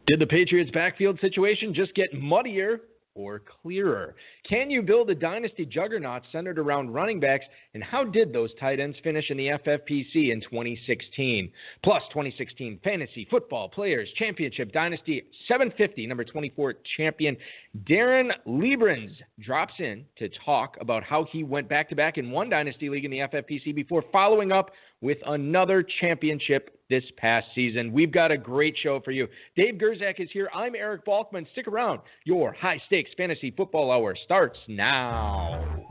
Did the Patriots' backfield situation just get muddier or clearer? Can you build a dynasty juggernaut centered around running backs? And how did those tight ends finish in the FFPC in 2016? Plus, 2016 Fantasy Football Players Championship Dynasty 750, number 24 champion Deron Liebrenz drops in to talk about how he went back-to-back in one dynasty league in the FFPC before following up with another championship this past season. We've got a great show for you. Dave Gerzak is here. I'm Eric Balkman. Stick around. Your high-stakes fantasy football hour starts now.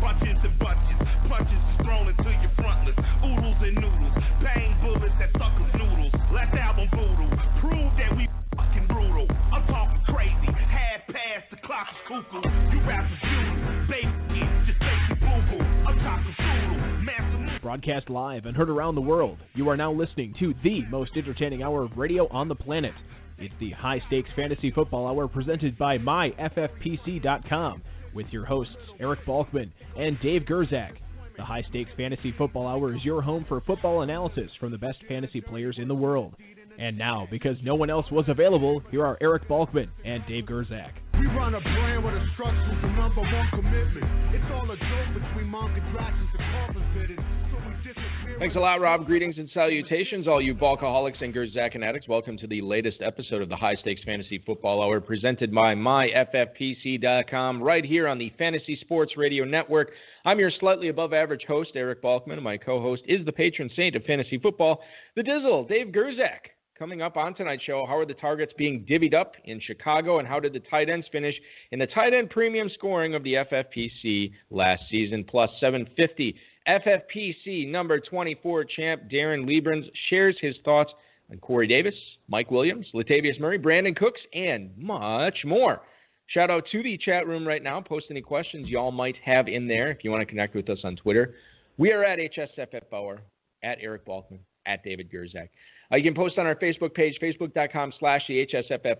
Bunches and bunches, punches thrown into your frontlets, oodles and noodles, bang bullets that suckers noodles. Last album voodoo, prove that we fucking brutal. I'm talking crazy, half past the clock is cuckoo. You rappers Jews, baby, just take your boo-boo. I'm talking poodle, master. Broadcast live and heard around the world, you are now listening to the most entertaining hour of radio on the planet. It's the High Stakes Fantasy Football Hour presented by MyFFPC.com. with your hosts Eric Balkman and Dave Gerzak. The High Stakes Fantasy Football Hour is your home for football analysis from the best fantasy players in the world. And now, because no one else was available, here are Eric Balkman and Dave Gerzak. We run a brand with a structure with number one commitment. It's all a joke between monkey dragons and coffin fitted. So we disappear. Thanks a lot, Rob. Greetings and salutations, all you Balkaholics and Gerzak addicts. Welcome to the latest episode of the High Stakes Fantasy Football Hour presented by MyFFPC.com right here on the Fantasy Sports Radio Network. I'm your slightly above average host, Eric Balkman, and my co-host is the patron saint of fantasy football, the Dizzle, Dave Gerzak. Coming up on tonight's show, how are the targets being divvied up in Chicago, and how did the tight ends finish in the tight end premium scoring of the FFPC last season? Plus 750. FFPC number 24 champ Deron Liebrenz shares his thoughts on Corey Davis, Mike Williams, Latavius Murray, Brandon Cooks, and much more. Shout out to the chat room right now. Post any questions y'all might have in there if you want to connect with us on Twitter. We are at HSFF Hour, at Eric Balkman, at David Gerzak. You can post on our Facebook page, facebook.com/the HSFF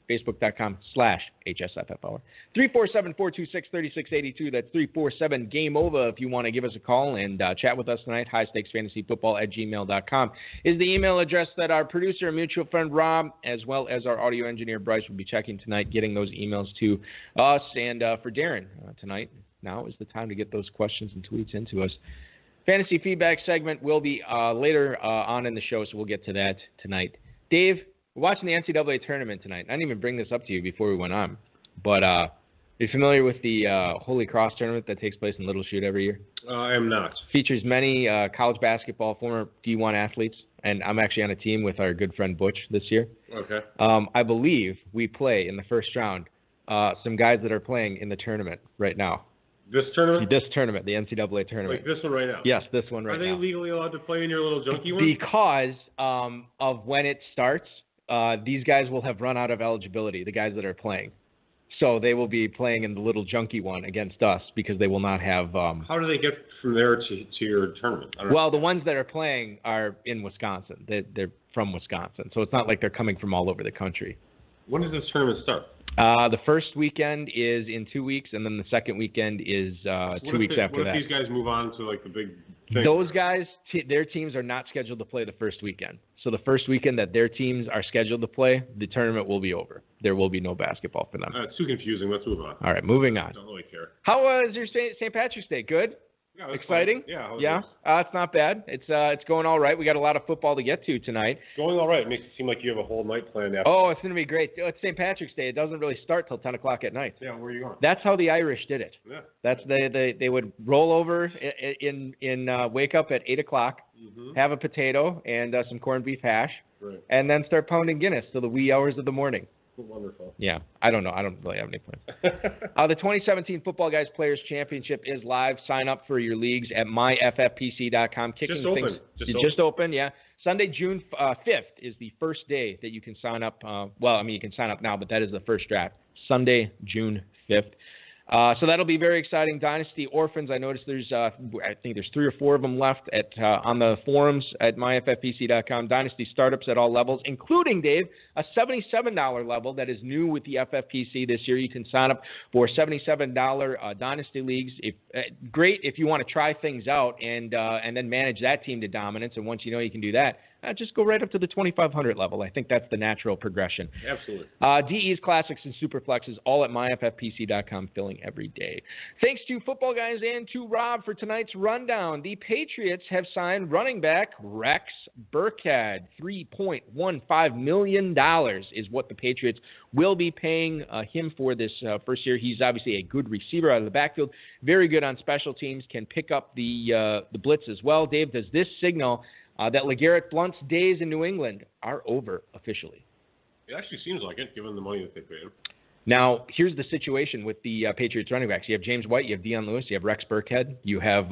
Facebook.com/HSFF Hour. 347-426-3682. That's 347-GAME-OVA if you want to give us a call and chat with us tonight. highstakesfantasyfootball@gmail.com is the email address that our producer and mutual friend Rob, as well as our audio engineer Bryce, will be checking tonight, getting those emails to us. And for Deron tonight, now is the time to get those questions and tweets into us. Fantasy feedback segment will be later on in the show, so we'll get to that tonight. Dave, we're watching the NCAA tournament tonight. I didn't even bring this up to you before we went on, but are you familiar with the Holy Cross tournament that takes place in Little Chute every year? I am not. Features many college basketball, former D1 athletes, and I'm actually on a team with our good friend Butch this year. Okay. I believe we play in the first round some guys that are playing in the tournament right now. This tournament? This tournament, the NCAA tournament. Like this one right now? Yes, this one right now. Are they legally allowed to play in your little junkie one? Because of when it starts, these guys will have run out of eligibility, the guys that are playing. So they will be playing in the little junkie one against us because they will not have... How do they get from there to your tournament? Well, the ones that are playing are in Wisconsin. They're from Wisconsin. So it's not like they're coming from all over the country. When does this tournament start? The first weekend is in 2 weeks, and then the second weekend is 2 weeks after that. What if these guys move on to like the big thing? Those guys, their teams are not scheduled to play the first weekend. So the first weekend that their teams are scheduled to play, the tournament will be over. There will be no basketball for them. It's too confusing. Let's move on. All right, moving on. I don't really care. How was your St. Patrick's Day? Good? Yeah, exciting? Fun. Yeah. It's not bad. It's going all right. We got a lot of football to get to tonight. Going all right. It makes it seem like you have a whole night planned after. Oh, it's going to be great. It's St. Patrick's Day. It doesn't really start till 10 o'clock at night. Yeah, where are you going? That's how the Irish did it. Yeah. That's they would roll over in wake up at 8 o'clock, have a potato and some corned beef hash, right, and then start pounding Guinness till the wee hours of the morning. Wonderful. Yeah, I don't know. I don't really have any plans. The 2017 Football Guys Players Championship is live. Sign up for your leagues at myffpc.com. Just open, yeah. Sunday, June 5th is the first day that you can sign up. You can sign up now, but that is the first draft. Sunday, June 5th. So that'll be very exciting. Dynasty Orphans, I noticed there's, I think there's 3 or 4 of them left on the forums at myffpc.com. Dynasty startups at all levels, including, Dave, a $77 level that is new with the FFPC this year. You can sign up for $77 Dynasty leagues. Great if you want to try things out and then manage that team to dominance. And once you know you can do that, just go right up to the 2,500 level. I think that's the natural progression. Absolutely. DEs, Classics, and Superflexes, all at myffpc.com, filling every day. Thanks to Football Guys and to Rob for tonight's rundown. The Patriots have signed running back Rex Burkhead. $3.15 million is what the Patriots will be paying him for this first year. He's obviously a good receiver out of the backfield, very good on special teams, can pick up the blitz as well. Dave, does this signal that LeGarrette Blount's days in New England are over officially? It actually seems like it, given the money that they paid him. Now, here's the situation with the Patriots running backs. You have James White, you have Deion Lewis, you have Rex Burkhead, you have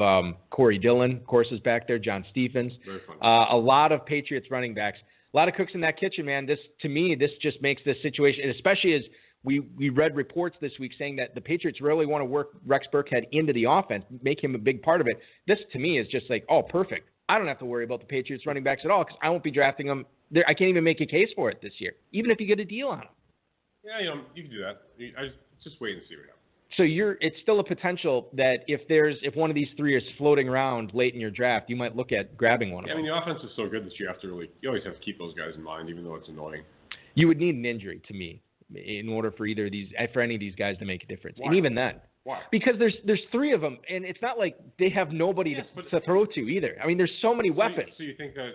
Corey Dillon, of course, is back there, John Stephens. Very fun. A lot of Patriots running backs. A lot of cooks in that kitchen, man. To me, this just makes this situation, especially as we read reports this week saying that the Patriots really want to work Rex Burkhead into the offense, make him a big part of it. This, to me, is just like, oh, perfect. I don't have to worry about the Patriots running backs at all because I won't be drafting them. I can't even make a case for it this year, even if you get a deal on them. Yeah, you can do that. Just wait and see what happens. So it's still a potential that if one of these 3 is floating around late in your draft, you might look at grabbing one of them. I mean, the offense is so good that you always have to keep those guys in mind, even though it's annoying. You would need an injury, to me, in order for any of these guys to make a difference. Why? And even then. Why? Because there's 3 of them, and it's not like they have nobody to throw to either. I mean, there's so many weapons. So you think that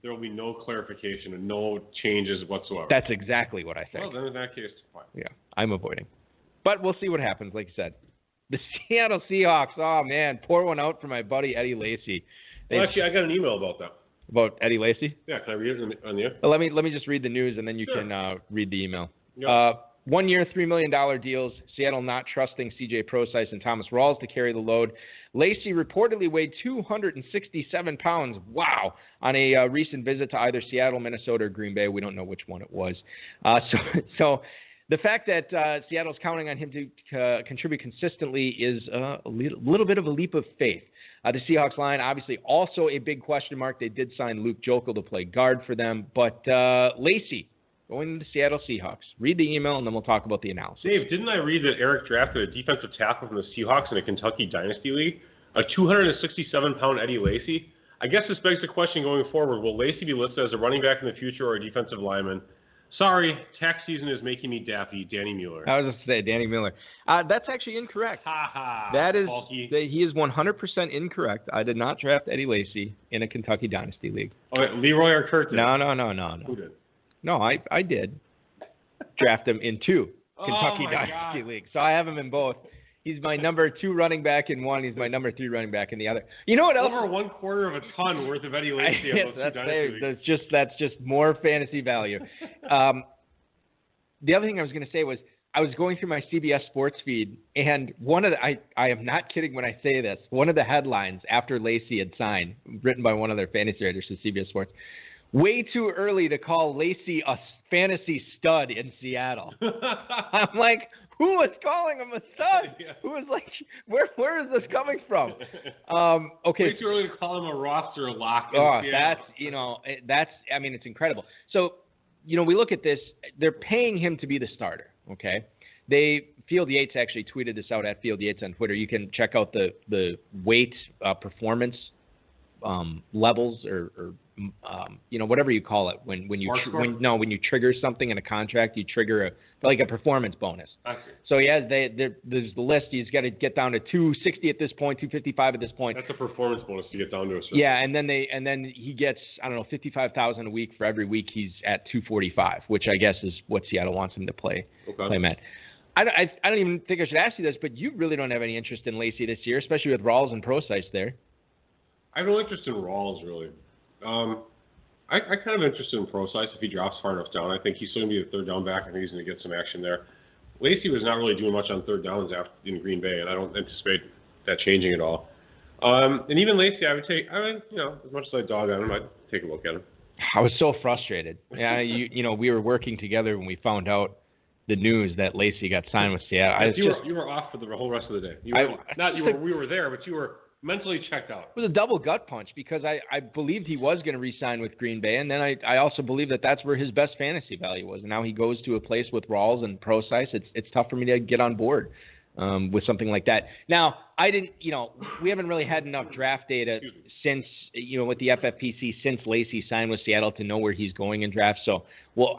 there will be no clarification and no changes whatsoever? That's exactly what I think. Well, then in that case, fine. Yeah, I'm avoiding. But we'll see what happens, like you said. The Seattle Seahawks, oh, man, pour one out for my buddy Eddie Lacy. Well, actually, I got an email about that. About Eddie Lacy? Yeah, can I read it on the air? Let me just read the news, and then you can read the email. Yep. 1-year, $3 million deals. Seattle not trusting C.J. Prosise and Thomas Rawls to carry the load. Lacy reportedly weighed 267 pounds. Wow. On a recent visit to either Seattle, Minnesota, or Green Bay. We don't know which one it was. So the fact that Seattle's counting on him to contribute consistently is a little bit of a leap of faith. The Seahawks line, obviously, also a big question mark. They did sign Luke Jokel to play guard for them. But Lacy, going to the Seattle Seahawks. Read the email, and then we'll talk about the analysis. Dave, didn't I read that Eric drafted a defensive tackle from the Seahawks in a Kentucky Dynasty League? A 267-pound Eddie Lacy? I guess this begs the question going forward, will Lacy be listed as a running back in the future or a defensive lineman? Sorry, tax season is making me daffy. Danny Mueller. I was going to say, Danny Mueller. That's actually incorrect. That is, he is 100% incorrect. I did not draft Eddie Lacy in a Kentucky Dynasty League. Okay, Leroy or Kurt did? No. Who did? No, I did draft him in 2 Kentucky Dynasty Leagues. So I have him in both. He's my number 2 running back in one. He's my number 3 running back in the other. You know what else? Over 1/4 of a ton worth of Eddie Lacy. That's just more fantasy value. The other thing I was going to say was I was going through my CBS Sports feed, and I am not kidding when I say this, one of the headlines after Lacy had signed, written by one of their fantasy writers for CBS Sports, way too early to call Lacy a fantasy stud in Seattle. I'm like, who was calling him a stud? Yeah. Who was like, where is this coming from? Okay. Way too early to call him a roster lock in Seattle. It's incredible. So, we look at this, they're paying him to be the starter, okay? Field Yates actually tweeted this out at Field Yates on Twitter. You can check out the weight performance levels or whatever you call it when you trigger something in a contract, you trigger a performance bonus. So there's the list. He's got to get down to 260 at this point, 255 at this point. That's a performance bonus to get down to a certain. Yeah, and then he gets $55,000 a week for every week he's at 245, which I guess is what Seattle wants him to play at. I don't even think I should ask you this, but you really don't have any interest in Lacy this year, especially with Rawls and Prosise there. I have no interest in Rawls, really. I kind of interested in Prosise if he drops far enough down. I think he's still going to be the third down back. I think he's going to get some action there. Lacy was not really doing much on third downs in Green Bay, and I don't anticipate that changing at all. And even Lacy, as much as I dog on him, I'd take a look at him. I was so frustrated. Yeah, we were working together when we found out the news that Lacy got signed with Seattle. You were off for the whole rest of the day. We were there, but you were mentally checked out. It was a double gut punch because I believed he was going to re-sign with Green Bay, and then I also believe that that's where his best fantasy value was. And now he goes to a place with Rawls and Procise. It's tough for me to get on board with something like that. Now, we haven't really had enough draft data since, with the FFPC since Lacy signed with Seattle to know where he's going in drafts. So,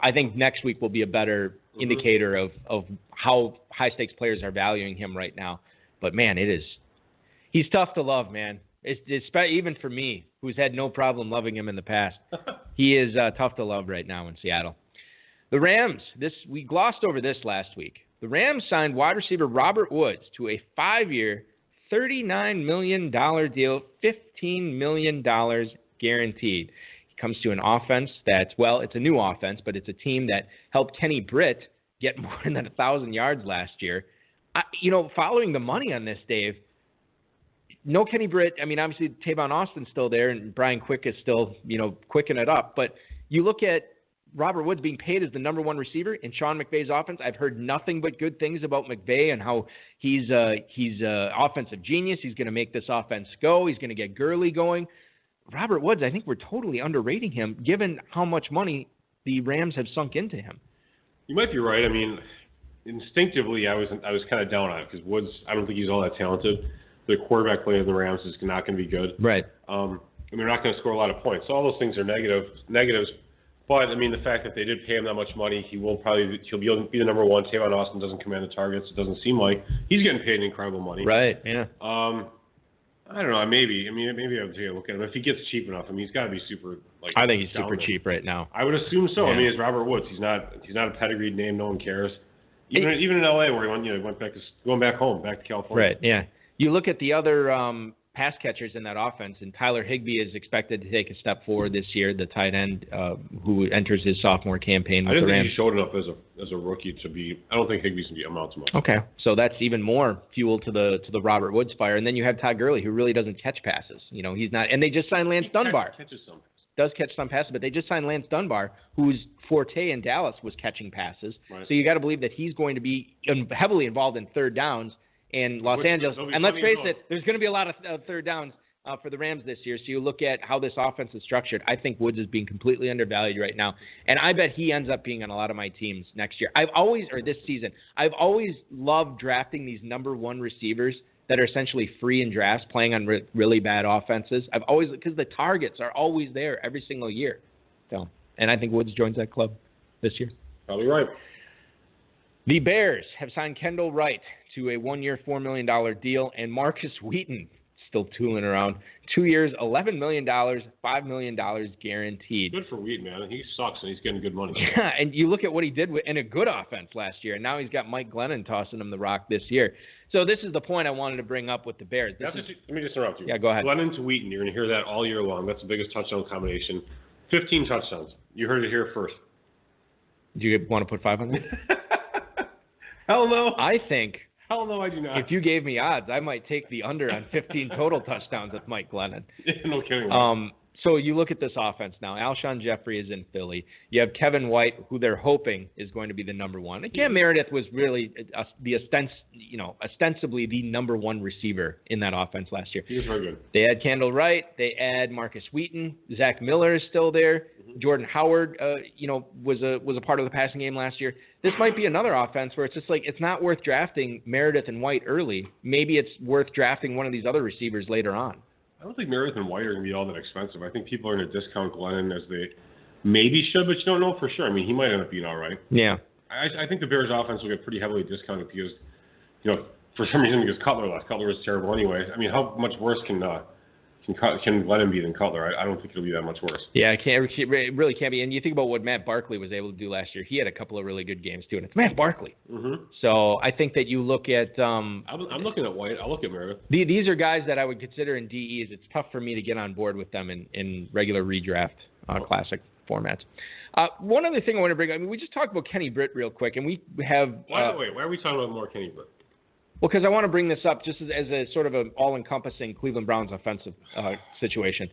I think next week will be a better indicator of how high-stakes players are valuing him right now. But, man, he's tough to love, man. It's even for me, who's had no problem loving him in the past. He is tough to love right now in Seattle. The Rams, we glossed over this last week. The Rams signed wide receiver Robert Woods to a 5-year, $39 million deal, $15 million guaranteed. He comes to an offense it's a new offense, but it's a team that helped Kenny Britt get more than 1,000 yards last year. Following the money on this, Dave, no Kenny Britt. I mean, obviously, Tavon Austin's still there, and Brian Quick is still, quicking it up. But you look at Robert Woods being paid as the number one receiver in Sean McVay's offense. I've heard nothing but good things about McVay and how he's an offensive genius. He's going to make this offense go. He's going to get Gurley going. Robert Woods, I think we're totally underrating him given how much money the Rams have sunk into him. You might be right. I mean, instinctively, I was kind of down on it because Woods, I don't think he's all that talented. The quarterback play of the Rams is not going to be good. Right. And they're not going to score a lot of points. So all those things are negatives. But, I mean, the fact that they did pay him that much money, he'll be the number one. Tavon Austin doesn't command the targets. It doesn't seem like he's getting paid incredible money. Right, yeah. I don't know, maybe I would take a look at him. If he gets cheap enough, I mean, he's got to be super, I think he's super cheap right now. I would assume so. Yeah. I mean, it's Robert Woods. He's not a pedigreed name. No one cares. Even in L.A. where he went going back home, back to California. Right, yeah. You look at the other pass catchers in that offense, and Tyler Higbee is expected to take a step forward this year, the tight end who enters his sophomore campaign with the Rams. I didn't think he showed enough as a rookie to be. I don't think Higbee's going to amount to much. Okay, so that's even more fuel to the Robert Woods fire. And then you have Todd Gurley, who really doesn't catch passes. He's not. And they just signed Lance Dunbar. Catches some. Does catch some passes, but they just signed Lance Dunbar, whose forte in Dallas was catching passes. Right. So you got to believe that he's going to be heavily involved in third downs in Los Angeles. And let's face it, there's going to be a lot of third downs for the Rams this year. So you look at how this offense is structured. I think Woods is being completely undervalued right now. And I bet he ends up being on a lot of my teams next year. This season, I've always loved drafting these number one receivers that are essentially free in drafts, playing on really bad offenses. Because the targets are always there every single year. So, and I think Woods joins that club this year. Probably right. The Bears have signed Kendall Wright to a 1-year, $4 million deal, and Marcus Wheaton still tooling around. 2 years, $11 million, $5 million guaranteed. Good for Wheaton, man. He sucks, and he's getting good money. Yeah, and you look at what he did in a good offense last year, and now he's got Mike Glennon tossing him the rock this year. So this is the point I wanted to bring up with the Bears. Let me just interrupt you. Yeah, go ahead. Glennon to Wheaton, you're going to hear that all year long. That's the biggest touchdown combination. 15 touchdowns. You heard it here first. Do you want to put 5 on that? Hell no. Hell no, I do not. If you gave me odds, I might take the under on 15 total touchdowns with Mike Glennon. No kidding. So you look at this offense now. Alshon Jeffrey is in Philly. You have Kevin White, who they're hoping is going to be the number one. And Cam Meredith was really ostensibly the number one receiver in that offense last year. He was very good. They add Kendall Wright. They add Marcus Wheaton. Zach Miller is still there. Mm-hmm. Jordan Howard, was a part of the passing game last year. This might be another offense where it's just like it's not worth drafting Meredith and White early. Maybe it's worth drafting one of these other receivers later on. I don't think Meredith and White are going to be all that expensive. I think people are going to discount Glennon as they maybe should, but you don't know for sure. I mean, he might end up being all right. Yeah. I think the Bears' offense will get pretty heavily discounted because, for some reason, because Cutler left. Cutler was terrible anyway. I mean, how much worse can Glennon be than Cutler? I don't think it'll be that much worse. Yeah, it really can't be. And you think about what Matt Barkley was able to do last year. He had a couple of really good games, too. And it's Matt Barkley. Mm-hmm. So I think that you look at I'm looking at White. I'll look at Meredith. These are guys that I would consider in DEs. It's tough for me to get on board with them in regular redraft classic formats. One other thing I want to bring up. I mean, we just talked about Kenny Britt real quick, and we have... Why are we talking about more Kenny Britt? Well, because I want to bring this up just as a sort of an all-encompassing Cleveland Browns offensive situation.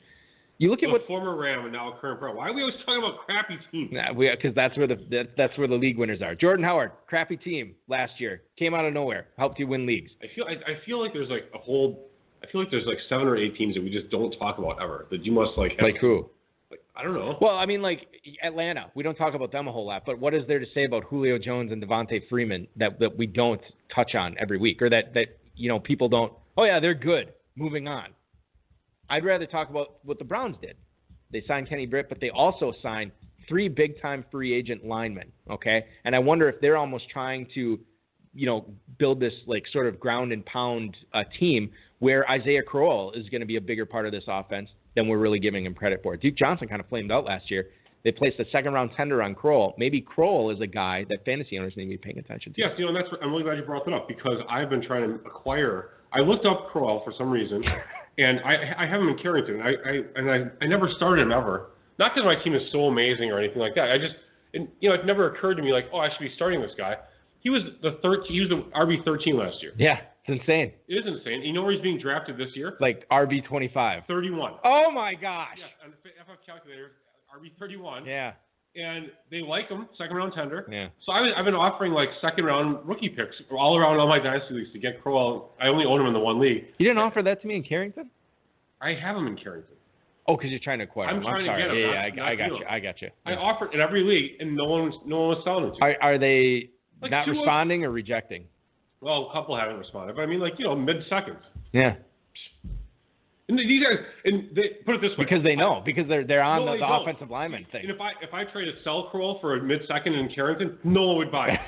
You look at what former Ram and now a current Pro. Why are we always talking about crappy teams? Because that's where the league winners are. Jordan Howard, crappy team last year, came out of nowhere, helped you win leagues. I feel like there's like there's like 7 or 8 teams that we just don't talk about ever. That you must like. Like who? Like, I don't know. Well, I mean, like Atlanta. We don't talk about them a whole lot. But what is there to say about Julio Jones and Devontae Freeman that we don't touch on every week, or that people don't? Oh yeah, they're good. Moving on. I'd rather talk about what the Browns did. They signed Kenny Britt, but they also signed 3 big-time free agent linemen. Okay, and I wonder if they're almost trying to, build this like sort of ground and pound team where Isaiah Crowell is going to be a bigger part of this offense than we're really giving him credit for. Duke Johnson kind of flamed out last year. They placed a second-round tender on Crowell. Maybe Crowell is a guy that fantasy owners need to be paying attention to. Yes, and I'm really glad you brought that up because I've been trying to acquire. I looked up Crowell for some reason, and I have him in Carrington. I never started him ever. Not that my team is so amazing or anything like that. It never occurred to me like, oh, I should be starting this guy. He was the RB 13 last year. Yeah, it's insane. It is insane. You know where he's being drafted this year? Like RB 25. 31. Oh my gosh. Yes, on the FF calculator, RB 31. Yeah. And they like him, second-round tender. Yeah. So I've been offering like second-round rookie picks all around all my dynasty leagues to get Crowell. I only own him in the one league. You didn't offer that to me in Carrington? I have him in Carrington. Oh, because you're trying to acquire him. I'm sorry. To get him. Yeah, I got you. I offered in every league, and no one was selling it to me. Are they Like not responding or rejecting? Well, a couple haven't responded, but I mean, mid-seconds. Yeah. And these guys, and they put it this way. Because they know, because they're on the don't. offensive lineman thing. And if I try to sell Crowell for a mid-second in Carrington, no one would buy it.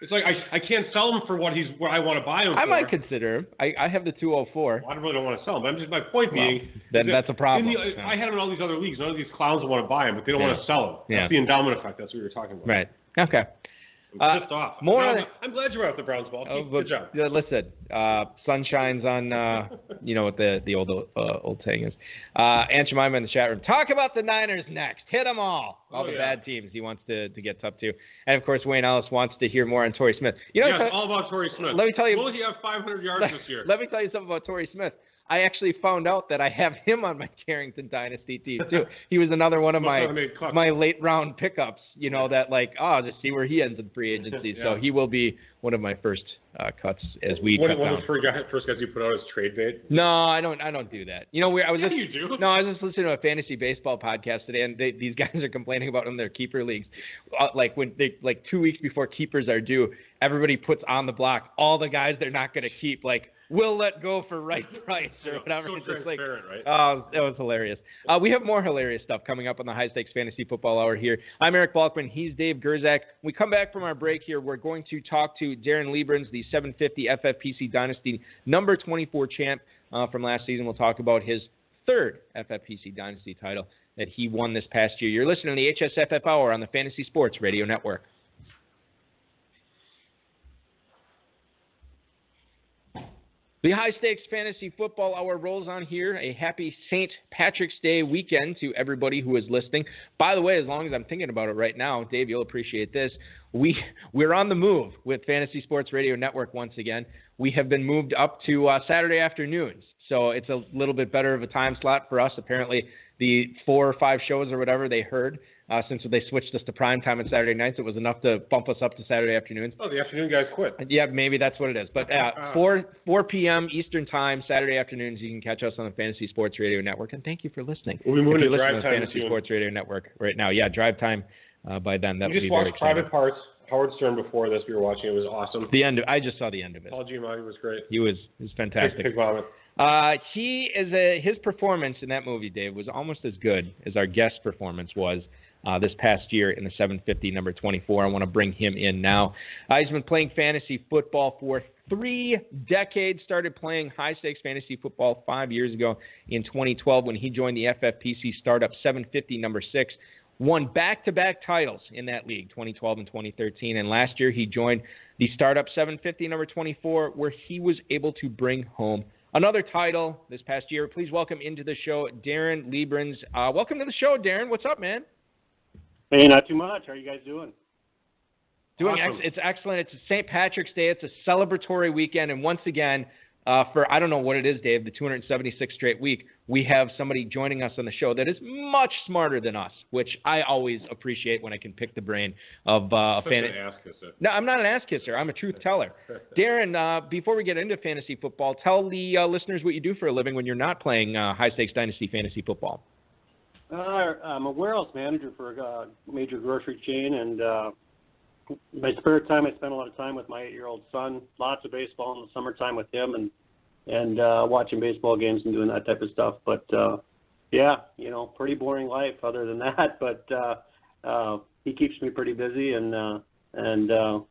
It's like I can't sell him for what I want to buy him for. I might consider him. I have the 204. Well, I really don't want to sell him. But my point being, then that's a problem. I had him in all these other leagues. None of these clowns want to buy him, but they don't want to sell him. Yeah. That's the endowment effect. That's what we were talking about. Right. Okay. I'm pissed off. I'm glad you brought up the Browns ball. Good job. Listen, sun shines on, what the old saying is. Aunt Jemima in the chat room. Talk about the Niners next. Hit them all. All the bad teams he wants to get up to. And, of course, Wayne Ellis wants to hear more on Torrey Smith. All about Torrey Smith. Let me tell you. Will he have 500 yards this year? Let me tell you something about Torrey Smith. I actually found out that I have him on my Carrington Dynasty team, too. He was another one of my late-round pickups, that just see where he ends in free agency. Yeah. So he will be one of my first cuts as we cut down. One of the first guys you put out as trade bait? No, I don't do that. You do? No, I was just listening to a fantasy baseball podcast today, and these guys are complaining about in their keeper leagues. When 2 weeks before keepers are due, everybody puts on the block all the guys they're not going to keep, we'll let go for right price or whatever. So transparent, right? Oh, that was hilarious. We have more hilarious stuff coming up on the High Stakes Fantasy Football Hour here. I'm Eric Balkman. He's Dave Gerzak. When we come back from our break here, we're going to talk to Deron Liebrenz, the 750 FFPC Dynasty number 24 champ from last season. We'll talk about his third FFPC Dynasty title that he won this past year. You're listening to the HSFF Hour on the Fantasy Sports Radio Network. The High Stakes Fantasy Football Hour rolls on here. A happy St. Patrick's Day weekend to everybody who is listening. By the way, as long as I'm thinking about it right now, Dave, you'll appreciate this. We're on the move with Fantasy Sports Radio Network once again. We have been moved up to Saturday afternoons, so it's a little bit better of a time slot for us. Apparently, the 4 or 5 shows or whatever they heard since they switched us to prime time on Saturday nights, it was enough to bump us up to Saturday afternoons. Oh, the afternoon guys quit. Yeah, maybe that's what it is. But 4 p.m. Eastern time, Saturday afternoons, you can catch us on the Fantasy Sports Radio Network. And thank you for listening. We'll be moving to drive time. Fantasy Sports Radio Network right now. Yeah, drive time by then. That would be very exciting. We just watched Private Parts. Howard Stern before this. We were watching. It was awesome. I just saw the end of it. Paul Giamatti was great. He was fantastic. Pig vomit. His performance in that movie, Dave, was almost as good as our guest performance was this past year in the 750 number 24. I want to bring him in now. He's been playing fantasy football for 3 decades. Started playing high stakes fantasy football 5 years ago in 2012 when he joined the FFPC Startup 750 number 6. Won back-to-back titles in that league, 2012 and 2013. And last year he joined the Startup 750 number 24, where he was able to bring home another title this past year. Please welcome into the show Deron Liebrenz. Welcome to the show, Deron. What's up, man? Hey, not too much. How are you guys doing? Awesome. It's excellent. It's St. Patrick's Day. It's a celebratory weekend. And once again, for, I don't know what it is, Dave, the 276th straight week, we have somebody joining us on the show that is much smarter than us, which I always appreciate when I can pick the brain of a fan. An ass kisser. No, I'm not an ass kisser. I'm a truth teller. Darren, before we get into fantasy football, tell the listeners what you do for a living when you're not playing high-stakes Dynasty fantasy football. I'm a warehouse manager for a major grocery chain, and my spare time, I spend a lot of time with my 8-year-old son. Lots of baseball in the summertime with him, and watching baseball games and doing that type of stuff. But yeah, pretty boring life other than that. But he keeps me pretty busy, and throw a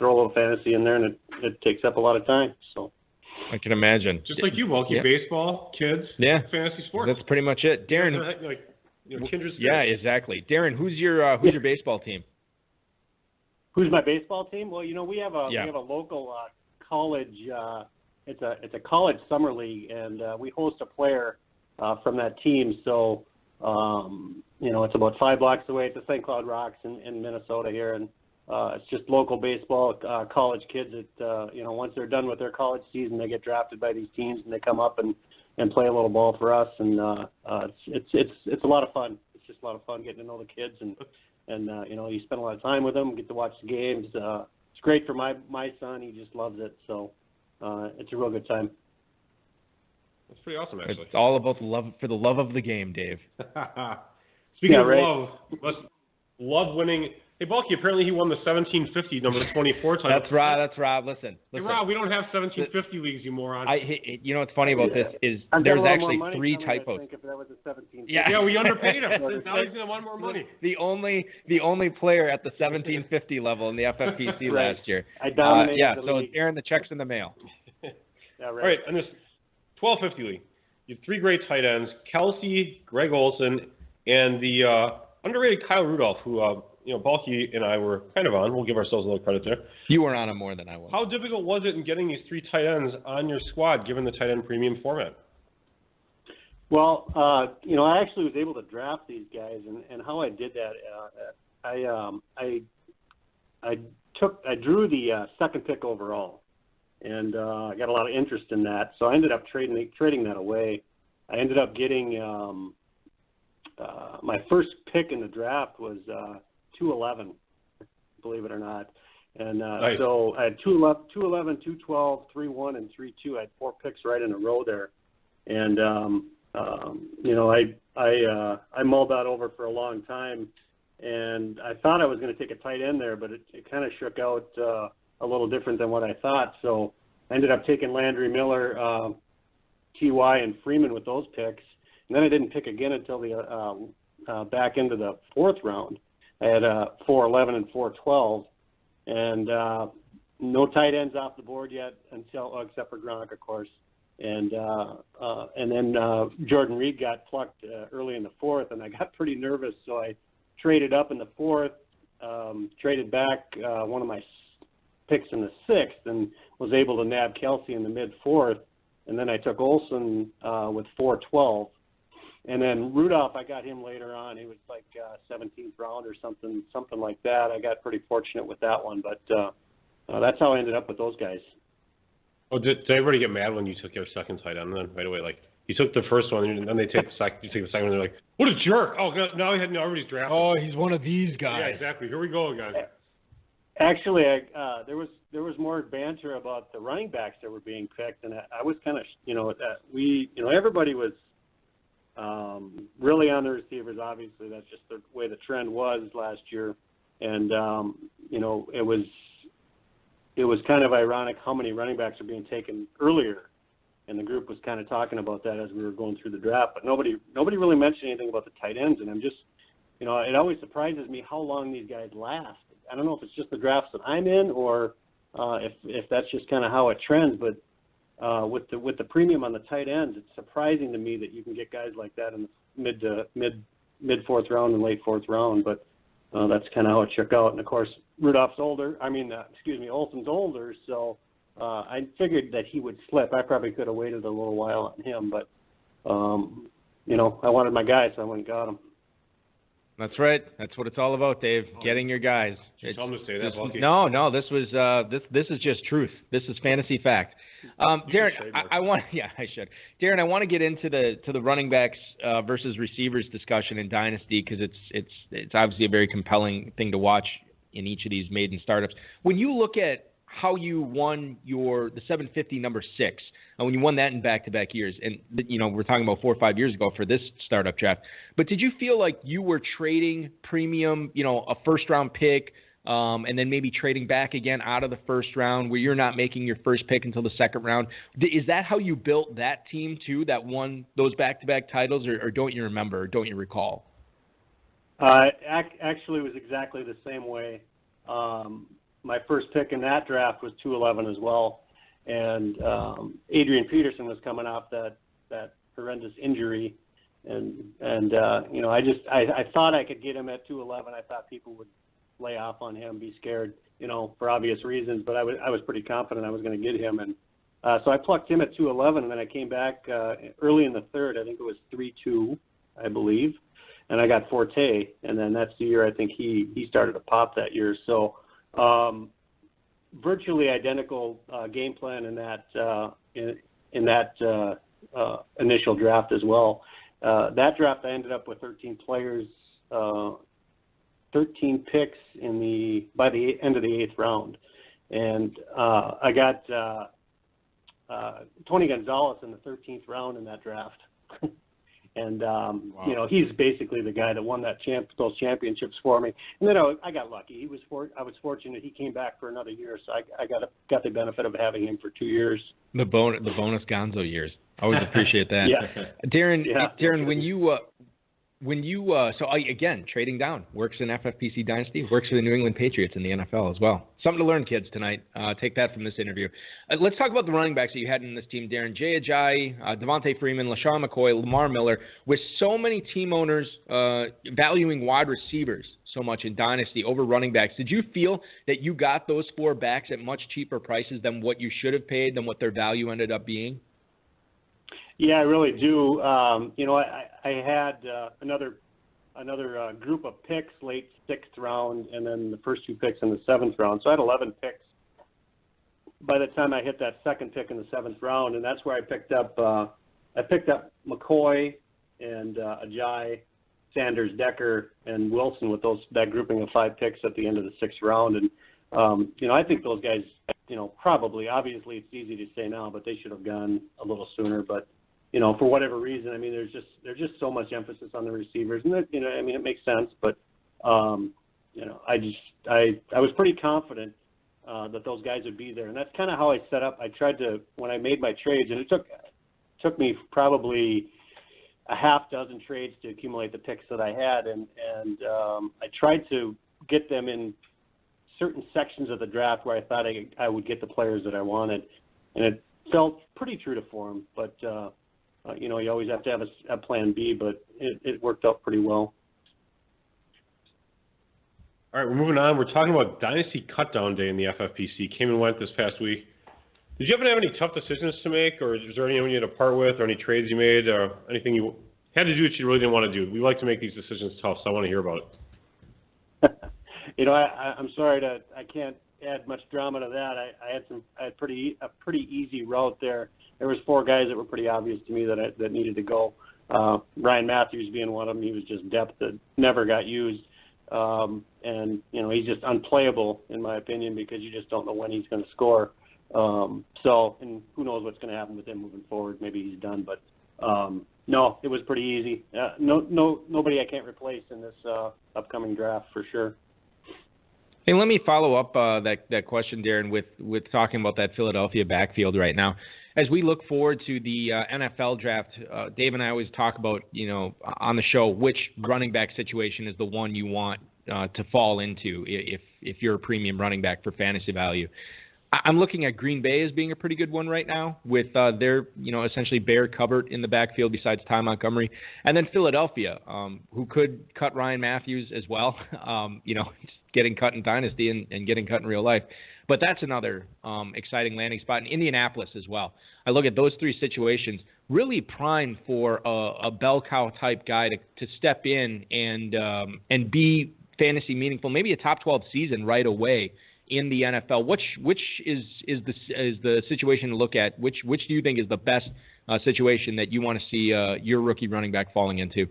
little fantasy in there, and it takes up a lot of time. So I can imagine. Just like you, Bulky, baseball, kids, fantasy sports. That's pretty much it, Darren. Kindred spirits. Yeah, exactly. Darren, who's your baseball team? Who's my baseball team? Well, we have a local college. It's a college summer league, and we host a player from that team. So it's about 5 blocks away. It's the St. Cloud Rocks in Minnesota here, and it's just local baseball. College kids that once they're done with their college season, they get drafted by these teams, and they come up and play a little ball for us. And it's a lot of fun. It's just a lot of fun getting to know the kids and you spend a lot of time with them, get to watch the games. It's great for my son. He just loves it. So it's a real good time. That's pretty awesome, actually. It's all about the love of the game, Dave. Speaking of love, love winning. Hey, Bulky, apparently he won the 1750 number 24 title. That's Rob. Listen. Hey, Rob, we don't have 1750 leagues, you moron. What's funny about this is there's actually 3 typos. If that was a 1750. Yeah, we underpaid him. Now he's going to want more money. The only player at the 1750 level in the FFPC last year. I dominated the league. Aaron, the check's in the mail. Yeah, right. All right, in this 1250 league, you have 3 great tight ends, Kelsey, Greg Olson, and the underrated Kyle Rudolph, who Bulky and I were kind of on. We'll give ourselves a little credit there. You were on him more than I was. How difficult was it in getting these 3 tight ends on your squad, given the tight end premium format? Well, I actually was able to draft these guys, and how I did that, I drew the second pick overall, and I got a lot of interest in that. So I ended up trading that away. I ended up getting my first pick in the draft was 211, believe it or not. And nice. So I had 211, 212, 3-1, and 3-2. I had 4 picks right in a row there. And, I mulled that over for a long time. And I thought I was going to take a tight end there, but it kind of shook out a little different than what I thought. So I ended up taking Landry Miller, T.Y., and Freeman with those picks. And then I didn't pick again until the back into the 4th round. I had 4-11 and 4-12, and no tight ends off the board yet except for Gronk, of course. And then Jordan Reed got plucked early in the 4th, and I got pretty nervous, so I traded up in the 4th, traded back one of my picks in the 6th, and was able to nab Kelsey in the mid-4th, and then I took Olson with 4-12. And then Rudolph, I got him later on. He was like 17th round or something like that. I got pretty fortunate with that one, but that's how I ended up with those guys. Oh, did everybody get mad when you took your second tight end then right away? Like you took the first one, and then they take the second. You take the second one, and they're like, "What a jerk!" Oh, now everybody's drafted. Oh, he's one of these guys. Yeah, exactly. Here we go, guys. Actually, there was more banter about the running backs that were being picked, and I was kind of everybody was. Really on the receivers, obviously. That's just the way the trend was last year. And, it was kind of ironic how many running backs are being taken earlier. And the group was kind of talking about that as we were going through the draft. But nobody really mentioned anything about the tight ends. And I'm just, it always surprises me how long these guys last. I don't know if it's just the drafts that I'm in or if that's just kind of how it trends. But with the premium on the tight ends, it's surprising to me that you can get guys like that in the mid 4th round and late 4th round. But that's kind of how it shook out. And of course, Olson's older, so I figured that he would slip. I probably could have waited a little while on him, but I wanted my guy, so I went and got him. That's right. That's what it's all about, Dave. Getting your guys. Tell them to say that, Bucky. No. This was this is just truth. This is fantasy fact. Darren, I should. Darren, I want to get into the running backs versus receivers discussion in Dynasty because it's obviously a very compelling thing to watch in each of these maiden startups. When you look at how you won the 750 number 6, when you won that in back-to-back years, and we're talking about 4 or 5 years ago for this startup draft, but did you feel like you were trading premium, a first-round pick, and then maybe trading back again out of the first round where you're not making your first pick until the second round? Is that how you built that team too, that won those back-to-back titles, or don't you remember, or don't you recall? Actually, it was exactly the same way. My first pick in that draft was 211 as well, and Adrian Peterson was coming off that horrendous injury, and I thought I could get him at 211. I thought people would lay off on him, be scared, for obvious reasons, but I was pretty confident I was going to get him, and so I plucked him at 211, and then I came back early in the third. I think it was 3-2, I believe, and I got Forte, and then that's the year I think he started to pop that year. So. Virtually identical game plan in that initial draft as well. That draft I ended up with 13 players, 13 picks by the end of the 8th round, and I got Tony Gonzalez in the 13th round in that draft. And, wow. He's basically the guy that won those championships for me. And then I got lucky. I was fortunate. He came back for another year, so I got the benefit of having him for 2 years. The bonus Gonzo years. I always appreciate that. Yeah. Darren, again, trading down works in FFPC Dynasty, works for the New England Patriots in the NFL as well. Something to learn, kids, tonight. Take that from this interview. Let's talk about the running backs that you had in this team, Darren. Jay Ajayi, Devontae Freeman, LaShawn McCoy, Lamar Miller. With so many team owners valuing wide receivers so much in Dynasty over running backs, did you feel that you got those 4 backs at much cheaper prices than what you should have paid, than what their value ended up being? Yeah, I really do. I had another group of picks late 6th round, and then the first 2 picks in the 7th round. So I had 11 picks by the time I hit that second pick in the 7th round, and that's where I picked up McCoy and Ajayi, Sanders, Decker, and Wilson with that grouping of 5 picks at the end of the 6th round. And I think those guys, probably, obviously it's easy to say now, but they should have gone a little sooner. But for whatever reason, I mean, there's just so much emphasis on the receivers, and that, it makes sense. But I was pretty confident that those guys would be there, and that's kind of how I set up. I tried to, when I made my trades, and it took me probably a half dozen trades to accumulate the picks that I had, and I tried to get them in certain sections of the draft where I thought I would get the players that I wanted, and it felt pretty true to form. But you always have to have a plan B, but it worked out pretty well. All right, we're moving on. We're talking about Dynasty Cutdown Day in the FFPC. Came and went this past week. Did you ever have any tough decisions to make, or is there anyone you had to part with, or any trades you made, or anything you had to do that you really didn't want to do? We like to make these decisions tough, so I want to hear about it. I'm sorry I can't add much drama to that. I had a pretty easy route there. There was 4 guys that were pretty obvious to me that needed to go. Ryan Matthews being one of them. He was just depth that never got used. And he's just unplayable in my opinion because you just don't know when he's going to score. And who knows what's going to happen with him moving forward. Maybe he's done, but no, it was pretty easy. Nobody I can't replace in this upcoming draft for sure. Hey, let me follow up that question, Darren, with talking about that Philadelphia backfield right now. As we look forward to the NFL draft, Dave and I always talk about, on the show, which running back situation is the one you want to fall into if you're a premium running back for fantasy value. I'm looking at Green Bay as being a pretty good one right now with their, essentially bare cupboard in the backfield besides Ty Montgomery. And then Philadelphia, who could cut Ryan Matthews as well, getting cut in Dynasty and getting cut in real life. But that's another exciting landing spot. In Indianapolis as well. I look at those three situations, really primed for a bell cow type guy to step in and be fantasy meaningful, maybe a top 12 season right away in the NFL. Which is the situation to look at? Which do you think is the best situation that you want to see your rookie running back falling into?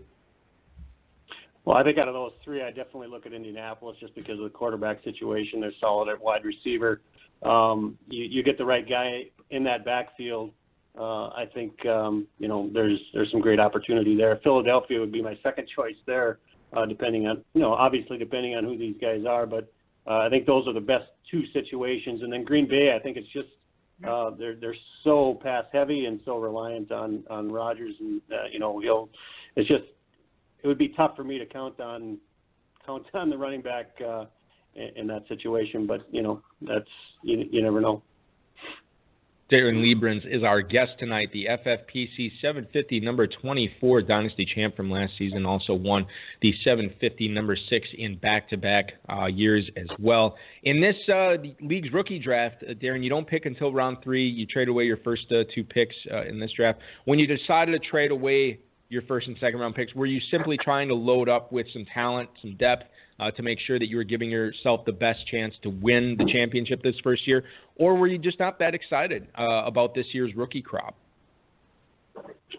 Well, I think out of those three, I definitely look at Indianapolis just because of the quarterback situation. They're solid at wide receiver. You get the right guy in that backfield. I think there's some great opportunity there. Philadelphia would be my second choice there, depending on who these guys are. But I think those are the best two situations. And then Green Bay, I think it's just they're so pass heavy and so reliant on Rodgers, and it would be tough for me to count on the running back in that situation, but that's you never know. Deron Liebrenz is our guest tonight, the FFPC 750 number 24 Dynasty champ from last season, also won the 750 number 6 in back-to-back years as well. In this league's rookie draft, Deron, you don't pick until round 3. You trade away your first 2 picks in this draft. When you decided to trade away your first and second round picks, were you simply trying to load up with some talent, some depth, to make sure that you were giving yourself the best chance to win the championship this first year, or were you just not that excited about this year's rookie crop?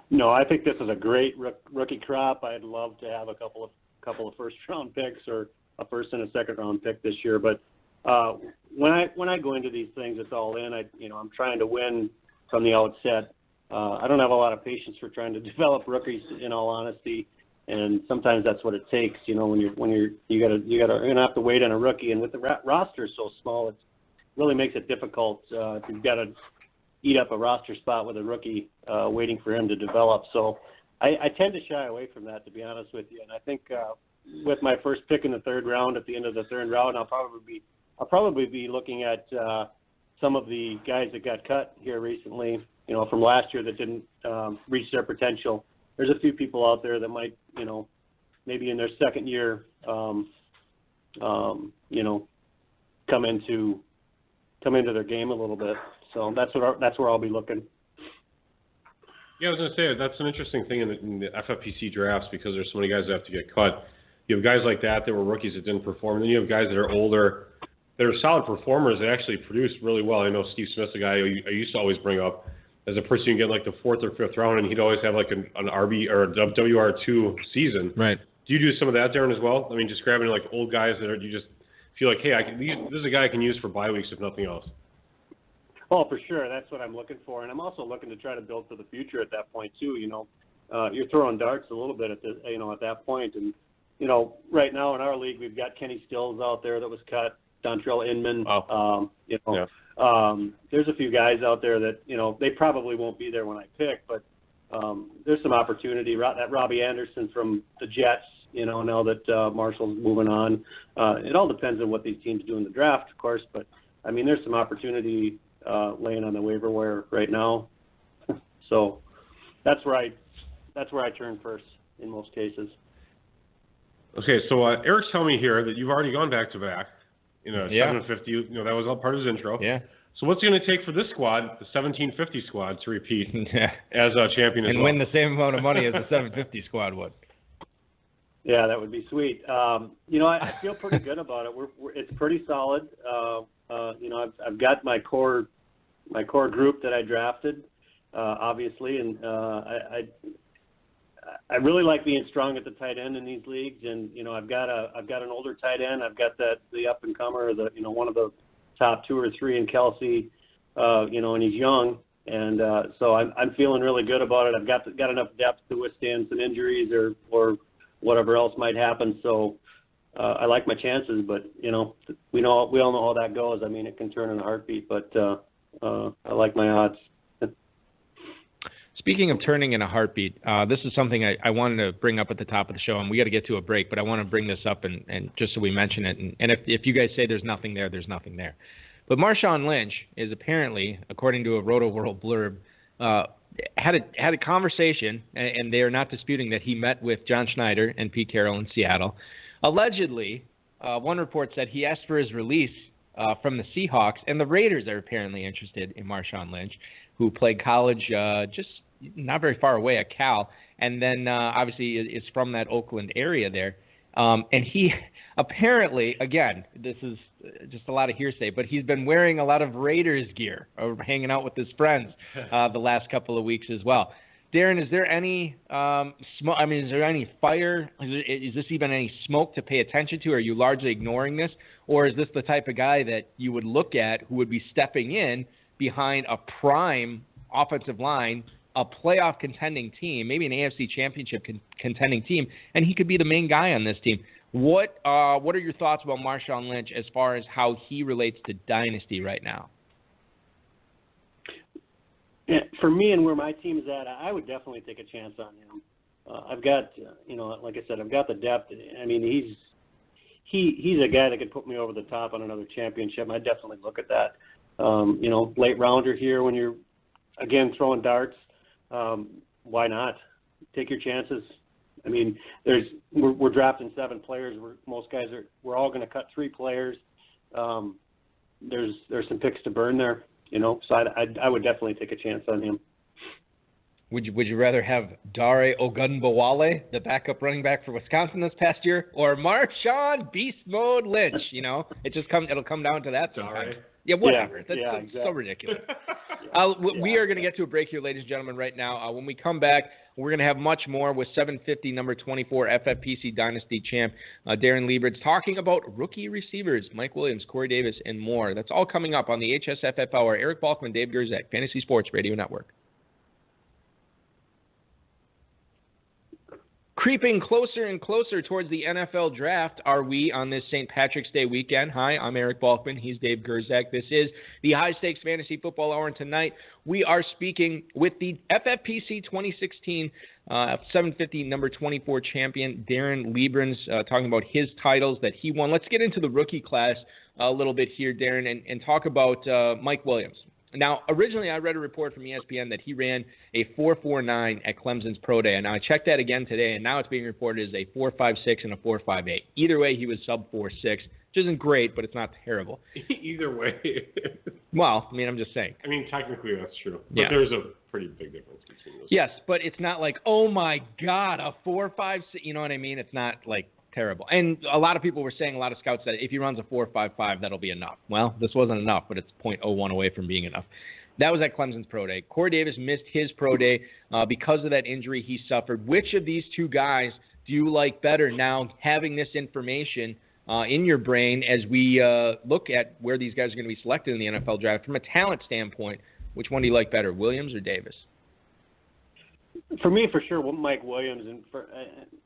No, I think this is a great rookie crop. I'd love to have a couple of first round picks or a first and a second round pick this year, but when I go into these things, it's all in. I'm trying to win from the outset. I don't have a lot of patience for trying to develop rookies, in all honesty, and sometimes that's what it takes. When you're gonna have to wait on a rookie, and with the roster so small, it really makes it difficult. You've got to eat up a roster spot with a rookie, waiting for him to develop. So I tend to shy away from that, to be honest with you. And I think with my first pick in the third round, at the end of the third round, I'll probably be looking at some of the guys that got cut here recently, from last year that didn't reach their potential. There's a few people out there that might, maybe in their second year, come into their game a little bit. So that's where I'll be looking. Yeah, I was going to say that's an interesting thing in the FFPC drafts, because there's so many guys that have to get cut. You have guys like that were rookies that didn't perform, and then you have guys that are older, that are solid performers that actually produce really well. I know Steve Smith's a guy I used to always bring up as a person you get like the 4th or 5th round, and he'd always have like an RB or a WR2 season. Right. Do you do some of that, Deron, as well? I mean, just grabbing like old guys you just feel like, hey, this is a guy I can use for bye weeks if nothing else. Oh, for sure. That's what I'm looking for, and I'm also looking to try to build for the future at that point too. You're throwing darts a little bit at that point, and right now in our league we've got Kenny Stills out there that was cut, Dontrell Inman. Wow. Yeah. There's a few guys out there that, they probably won't be there when I pick, but there's some opportunity. That Robbie Anderson from the Jets, now that Marshall's moving on. It all depends on what these teams do in the draft, of course, but, there's some opportunity laying on the waiver wire right now. So that's where I turn first in most cases. Okay, so Eric's telling me here that you've already gone back-to-back. 750, that was all part of his intro. Yeah. So what's it going to take for this squad, the 1750 squad, to repeat as a champion as and well? win the same amount of money as the 750 squad would? Yeah, that would be sweet. I feel pretty good about it. It's pretty solid. I've got my core group that I drafted, obviously, and I really like being strong at the tight end in these leagues, and I've got an older tight end. I've got the up and comer, one of the top 2 or 3 in Kelsey, and he's young, and so I'm feeling really good about it. I've got enough depth to withstand some injuries or whatever else might happen. So I like my chances, but we all know how that goes. It can turn in a heartbeat, but I like my odds. Speaking of turning in a heartbeat, this is something I wanted to bring up at the top of the show, and we got to get to a break, but I want to bring this up and just so we mention it. And if you guys say there's nothing there, there's nothing there. But Marshawn Lynch is apparently, according to a Roto World blurb, had a conversation, and they are not disputing that he met with John Schneider and Pete Carroll in Seattle. Allegedly, one report said he asked for his release from the Seahawks, and the Raiders are apparently interested in Marshawn Lynch, who played college just not very far away at Cal, and then obviously is from that Oakland area there. And he apparently, again, this is just a lot of hearsay, but he's been wearing a lot of Raiders gear or hanging out with his friends the last couple of weeks as well. Deron, is there any smoke? I mean, is there any fire? Is this even any smoke to pay attention to? Are you largely ignoring this? Or is this the type of guy that you would look at who would be stepping in behind a prime offensive line, a playoff contending team, maybe an AFC championship contending team, and he could be the main guy on this team? What are your thoughts about Marshawn Lynch as far as how he relates to Dynasty right now? Yeah, for me and where my team's at, I would definitely take a chance on him. I've got, like I said, I've got the depth. I mean, he's a guy that could put me over the top on another championship. I'd definitely look at that. Late rounder here when you're, again, throwing darts. Why not? Take your chances. I mean, we're drafting 7 players. We're all going to cut 3 players. There's some picks to burn there, So I would definitely take a chance on him. Would you rather have Dare Ogunbowale, the backup running back for Wisconsin this past year, or Marshawn Beast Mode Lynch? It'll come down to that sometimes. Yeah, whatever. That's exactly. So ridiculous. We are going to get to a break here, ladies and gentlemen, right now. When we come back, we're going to have much more with 750, number 24, FFPC Dynasty champ Deron Liebrenz talking about rookie receivers, Mike Williams, Corey Davis, and more. That's all coming up on the HSFF Hour. Eric Balkman, Dave Gerzak, Fantasy Sports Radio Network. Creeping closer and closer towards the NFL draft are we on this St. Patrick's Day weekend. Hi, I'm Eric Balkman. He's Dave Gerzak. This is the High Stakes Fantasy Football Hour, and tonight we are speaking with the FFPC 2016 750 number 24 champion, Deron Liebrenz, talking about his titles that he won. Let's get into the rookie class a little bit here, Deron, and talk about Mike Williams. Now, originally I read a report from ESPN that he ran a 4.49 at Clemson's Pro Day, and I checked that again today, and now it's being reported as a 4.56 and a 4.58. Either way, he was sub 4.6, which isn't great, but it's not terrible. Either way. Well, I mean, I'm just saying. I mean, technically that's true, but yeah. There's a pretty big difference between those. Yes, but it's not like, oh my God, a 4.56. You know what I mean? It's not like terrible. And a lot of people were saying, a lot of scouts said, if he runs a 4.55, that'll be enough. Well, this wasn't enough, but it's 0.01 away from being enough. That was at Clemson's Pro Day. Corey Davis missed his Pro Day because of that injury he suffered. Which of these two guys do you like better now, having this information in your brain as we look at where these guys are going to be selected in the NFL draft? From a talent standpoint, which one do you like better, Williams or Davis? For me, for sure, Mike Williams,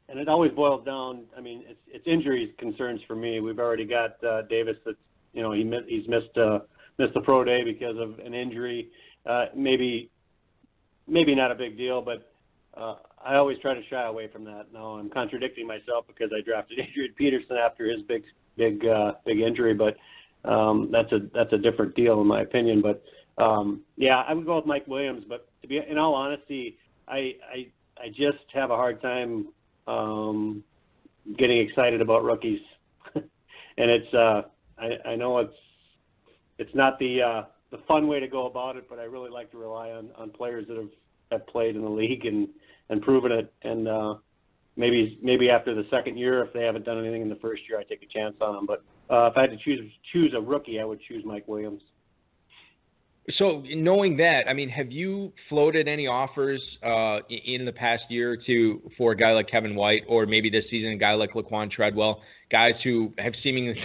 and it always boils down. I mean, it's injuries concerns for me. We've already got Davis. That's he's missed the pro day because of an injury. Maybe not a big deal, but I always try to shy away from that. Now I'm contradicting myself because I drafted Adrian Peterson after his big injury, but that's a different deal in my opinion. But I would go with Mike Williams. But to be in all honesty, I just have a hard time getting excited about rookies, and it's I know it's not the fun way to go about it, but I really like to rely on players that have played in the league and proven it, and maybe after the second year, if they haven't done anything in the first year, I take a chance on them. But if I had to choose a rookie, I would choose Mike Williams. So knowing that, I mean, have you floated any offers in the past year or two for a guy like Kevin White, or maybe this season a guy like Laquan Treadwell, guys who have seemingly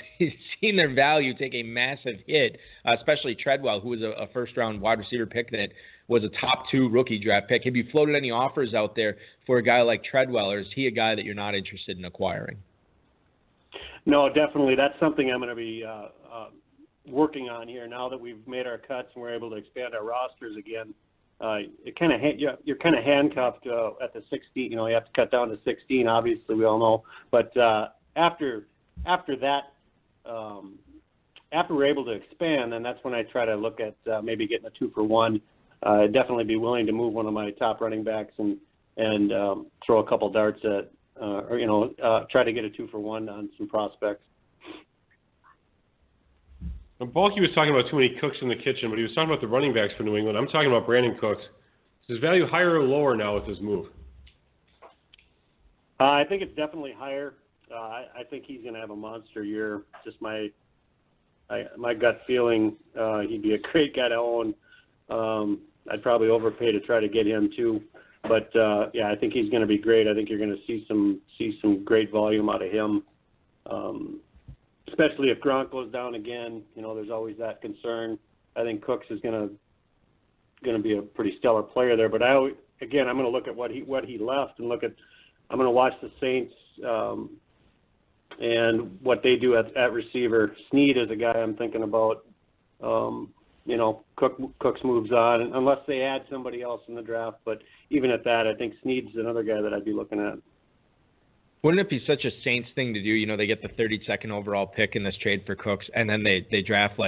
seen their value take a massive hit, especially Treadwell, who was a first-round wide receiver pick that was a top 2 rookie draft pick? Have you floated any offers out there for a guy like Treadwell, or is he a guy that you're not interested in acquiring? No, definitely. That's something I'm going to be working on here now that we've made our cuts and we're able to expand our rosters again. You're kind of handcuffed at the 16. You have to cut down to 16. Obviously, we all know. But after that after we're able to expand, then that's when I try to look at maybe getting a 2-for-1. I'd definitely be willing to move one of my top running backs and throw a couple darts at, try to get a 2-for-1 on some prospects. Now, Balky was talking about too many cooks in the kitchen, but he was talking about the running backs for New England. I'm talking about Brandon Cooks. Is his value higher or lower now with this move? I think it's definitely higher. I think he's going to have a monster year. Just my gut feeling, he'd be a great guy to own. I'd probably overpay to try to get him too. But I think he's going to be great. I think you're going to see some great volume out of him. Especially if Gronk goes down again, there's always that concern. I think Cooks is going to be a pretty stellar player there. But I'm going to look at what he left and I'm going to watch the Saints and what they do at receiver. Snead is a guy I'm thinking about. Cooks moves on unless they add somebody else in the draft. But even at that, I think Snead's another guy that I'd be looking at. Wouldn't it be such a Saints thing to do? They get the 32nd overall pick in this trade for Cooks, and then they draft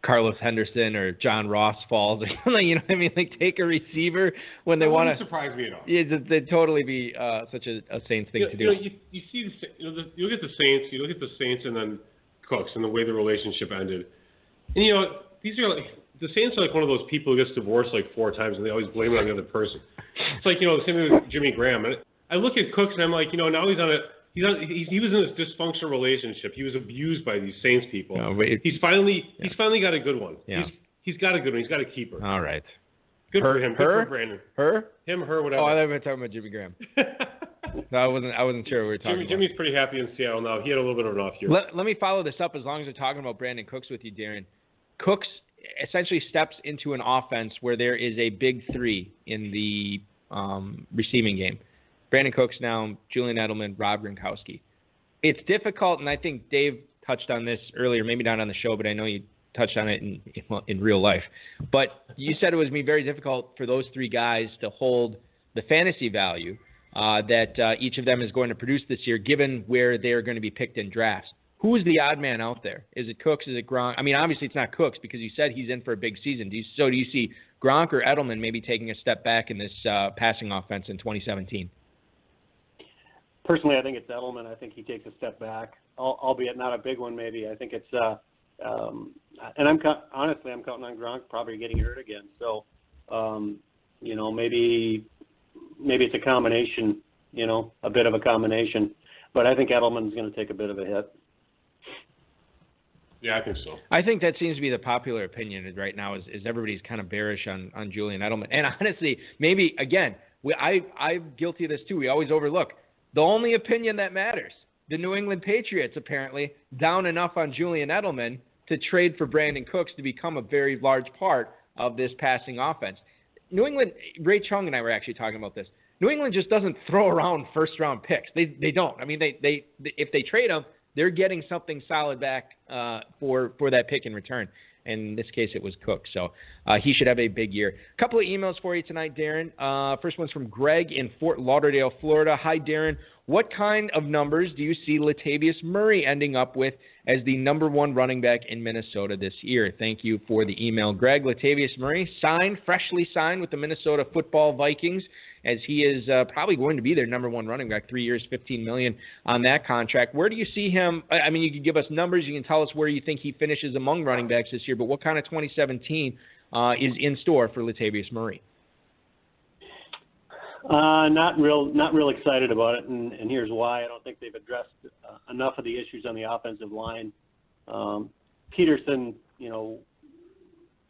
Carlos Henderson or John Ross falls or something. You know what I mean? Take a receiver when they want to. Wouldn't surprise me at all. Yeah, they'd totally be such a Saints thing to do. You see, you look at the Saints. You look at the Saints and then Cooks and the way the relationship ended. And these are the Saints are like one of those people who gets divorced 4 times and they always blame it on the other person. It's like the same thing with Jimmy Graham. And I look at Cooks and I'm like, now he was in this dysfunctional relationship. He was abused by these Saints people. No, he's finally got a good one. Yeah. He's got a good one. He's got a keeper. All right. Good for him. Good for Brandon. Him, her, whatever. Oh, I thought we were talking about Jimmy Graham. No, I wasn't sure what we were talking about. Jimmy's pretty happy in Seattle now. He had a little bit of an off year. Let me follow this up as long as we're talking about Brandon Cooks with you, Darren. Cooks essentially steps into an offense where there is a big 3 in the receiving game. Brandon Cooks now, Julian Edelman, Rob Gronkowski. It's difficult, and I think Dave touched on this earlier, maybe not on the show, but I know you touched on it in real life. But you said it was going to be very difficult for those 3 guys to hold the fantasy value that each of them is going to produce this year, given where they're going to be picked in drafts. Who is the odd man out there? Is it Cooks? Is it Gronk? I mean, obviously it's not Cooks because you said he's in for a big season. Do you see Gronk or Edelman maybe taking a step back in this passing offense in 2017? Personally, I think it's Edelman. I think he takes a step back, albeit not a big one maybe. I think it's and I'm counting on Gronk probably getting hurt again. So, maybe it's a combination, a bit of a combination. But I think Edelman's going to take a bit of a hit. Yeah, I think so. I think that seems to be the popular opinion right now is everybody's kind of bearish on Julian Edelman. And honestly, maybe, again, I'm guilty of this too. We always overlook the only opinion that matters. The New England Patriots apparently down enough on Julian Edelman to trade for Brandon Cooks to become a very large part of this passing offense. New England, Ray Chung and I were actually talking about this. New England just doesn't throw around first-round picks. They don't. I mean, they if they trade them, they're getting something solid back for that pick in return. And in this case, it was Cook. So he should have a big year. A couple of emails for you tonight, Darren. First one's from Greg in Fort Lauderdale, Florida. Hi, Darren. What kind of numbers do you see Latavius Murray ending up with as the number 1 running back in Minnesota this year? Thank you for the email, Greg. Latavius Murray freshly signed with the Minnesota Football Vikings, as he is probably going to be their number 1 running back, 3 years, $15 million on that contract. Where do you see him? I mean, you can give us numbers. You can tell us where you think he finishes among running backs this year, but what kind of 2017 is in store for Latavius Murray? Not real excited about it, and here's why. I don't think they've addressed enough of the issues on the offensive line. Peterson,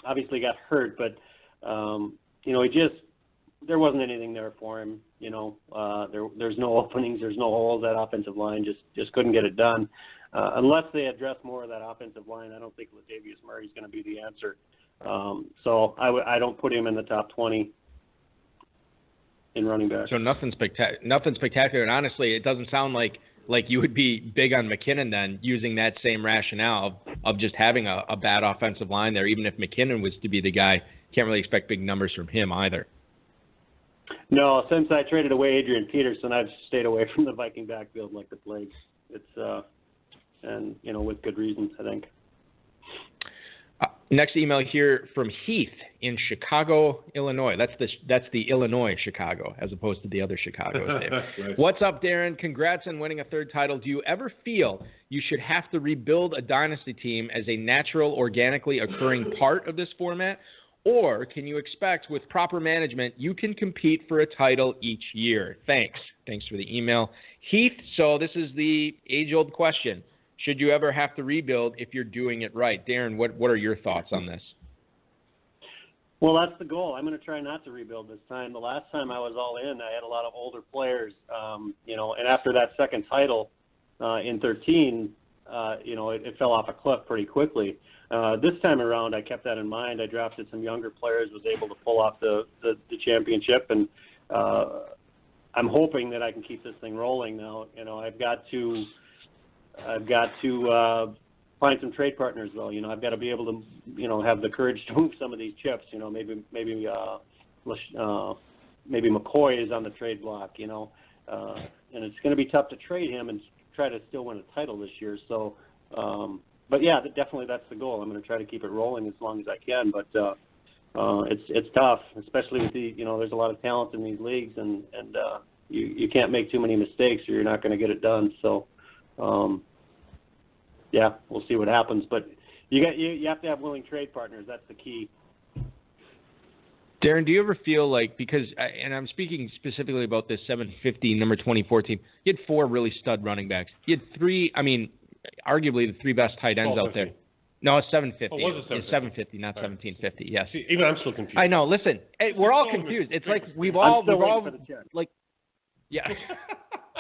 obviously got hurt, but there wasn't anything there for him. There's no openings, there's no holes. That offensive line just couldn't get it done. Unless they address more of that offensive line, I don't think Latavius Murray is going to be the answer. So I don't put him in the top 20 in running back. So nothing spectacular. And honestly, it doesn't sound like you would be big on McKinnon then, using that same rationale of just having a bad offensive line there. Even if McKinnon was to be the guy, can't really expect big numbers from him either. No, since I traded away Adrian Peterson, I've stayed away from the Viking backfield like the plague. It's and with good reasons, I think. Next email here from Heath in Chicago, Illinois. That's the Illinois Chicago as opposed to the other Chicago. Right. What's up, Deron? Congrats on winning a third title. Do you ever feel you should have to rebuild a dynasty team as a natural, organically occurring part of this format? Or can you expect with proper management you can compete for a title each year? Thanks. Thanks for the email. Heath, so this is the age-old question. Should you ever have to rebuild if you're doing it right? Deron, what are your thoughts on this? Well, that's the goal. I'm going to try not to rebuild this time. The last time I was all in, I had a lot of older players, and after that second title in 13, it fell off a cliff pretty quickly. This time around, I kept that in mind. I drafted some younger players, was able to pull off the championship, and I'm hoping that I can keep this thing rolling now. I've got to find some trade partners, though. I've got to be able to, have the courage to move some of these chips. Maybe McCoy is on the trade block. And it's going to be tough to trade him and try to still win a title this year. So, but yeah, definitely that's the goal. I'm going to try to keep it rolling as long as I can. But it's tough, especially with there's a lot of talent in these leagues, and you can't make too many mistakes or you're not going to get it done. So. Yeah, we'll see what happens, but you have to have willing trade partners. That's the key. Deron, do you ever feel like, because, and I'm speaking specifically about this 750 number 24 team, you had 4 really stud running backs. You had 3, arguably the 3 best tight ends out there. No, it's 750. Oh, was it 750? It's 750, not 1750. Yes. See, even I'm still confused. I know. Listen, we're all confused. It's like we've all like, yeah.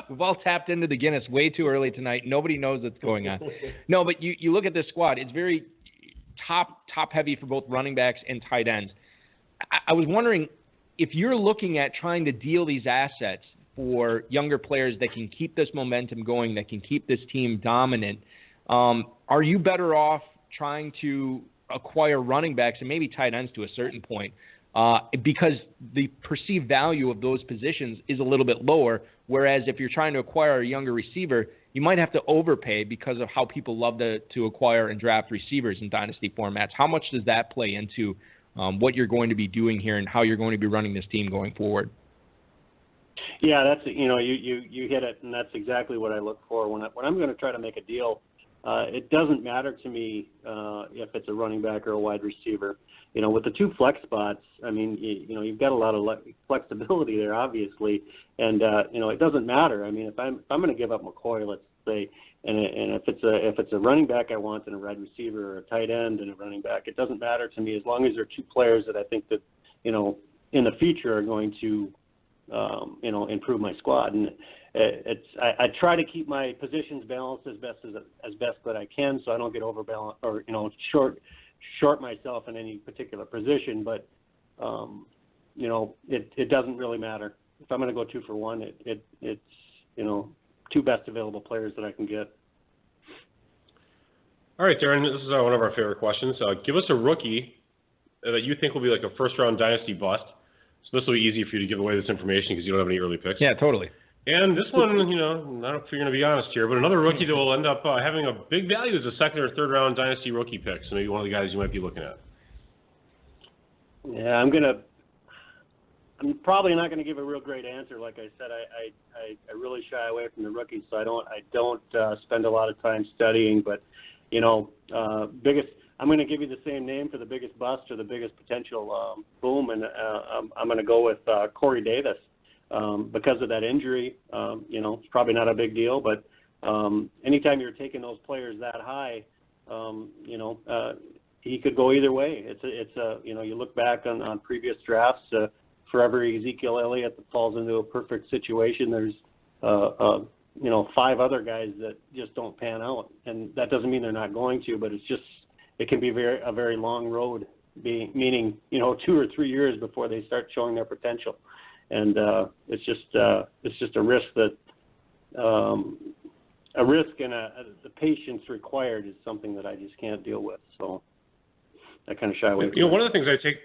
We've all tapped into the Guinness way too early tonight. Nobody knows what's going on. No, but you look at this squad. It's very top heavy for both running backs and tight ends. I was wondering if you're looking at trying to deal these assets for younger players that can keep this momentum going, that can keep this team dominant. Are you better off trying to acquire running backs and maybe tight ends to a certain point? Because the perceived value of those positions is a little bit lower, whereas if you're trying to acquire a younger receiver, you might have to overpay because of how people love to acquire and draft receivers in dynasty formats. How much does that play into what you're going to be doing here and how you're going to be running this team going forward? Yeah, that's you hit it, and that's exactly what I look for when I'm going to try to make a deal. It doesn't matter to me if it's a running back or a wide receiver. With the 2 flex spots, you've got a lot of flexibility there, obviously, and it doesn't matter. If I'm going to give up McCoy, let's say, and if it's a running back I want and a wide receiver or a tight end and a running back, it doesn't matter to me as long as they're 2 players that I think that in the future are going to improve my squad. And I try to keep my positions balanced as best that I can, so I don't get overbalanced or short myself in any particular position. But it doesn't really matter if I'm going to go 2 for 1. It's 2 best available players that I can get. All right, Deron, this is one of our favorite questions. Give us a rookie that you think will be like a first-round dynasty bust. So this will be easy for you to give away this information because you don't have any early picks. Yeah, totally. And this one, I don't know if you're going to be honest here, but another rookie that will end up having a big value is a second or third round dynasty rookie pick. So maybe one of the guys you might be looking at. Yeah, I'm probably not going to give a real great answer. Like I said, I really shy away from the rookies, so I don't spend a lot of time studying. But I'm going to give you the same name for the biggest bust or the biggest potential boom, and I'm going to go with Corey Davis. Because of that injury, it's probably not a big deal, but anytime you're taking those players that high, he could go either way. You look back on previous drafts, for every Ezekiel Elliott that falls into a perfect situation, there's 5 other guys that just don't pan out, and that doesn't mean they're not going to, but it can be a very long road, meaning 2 or 3 years before they start showing their potential. And it's just a risk that the patience required is something that I just can't deal with. So I kind of shy away from one of the things I take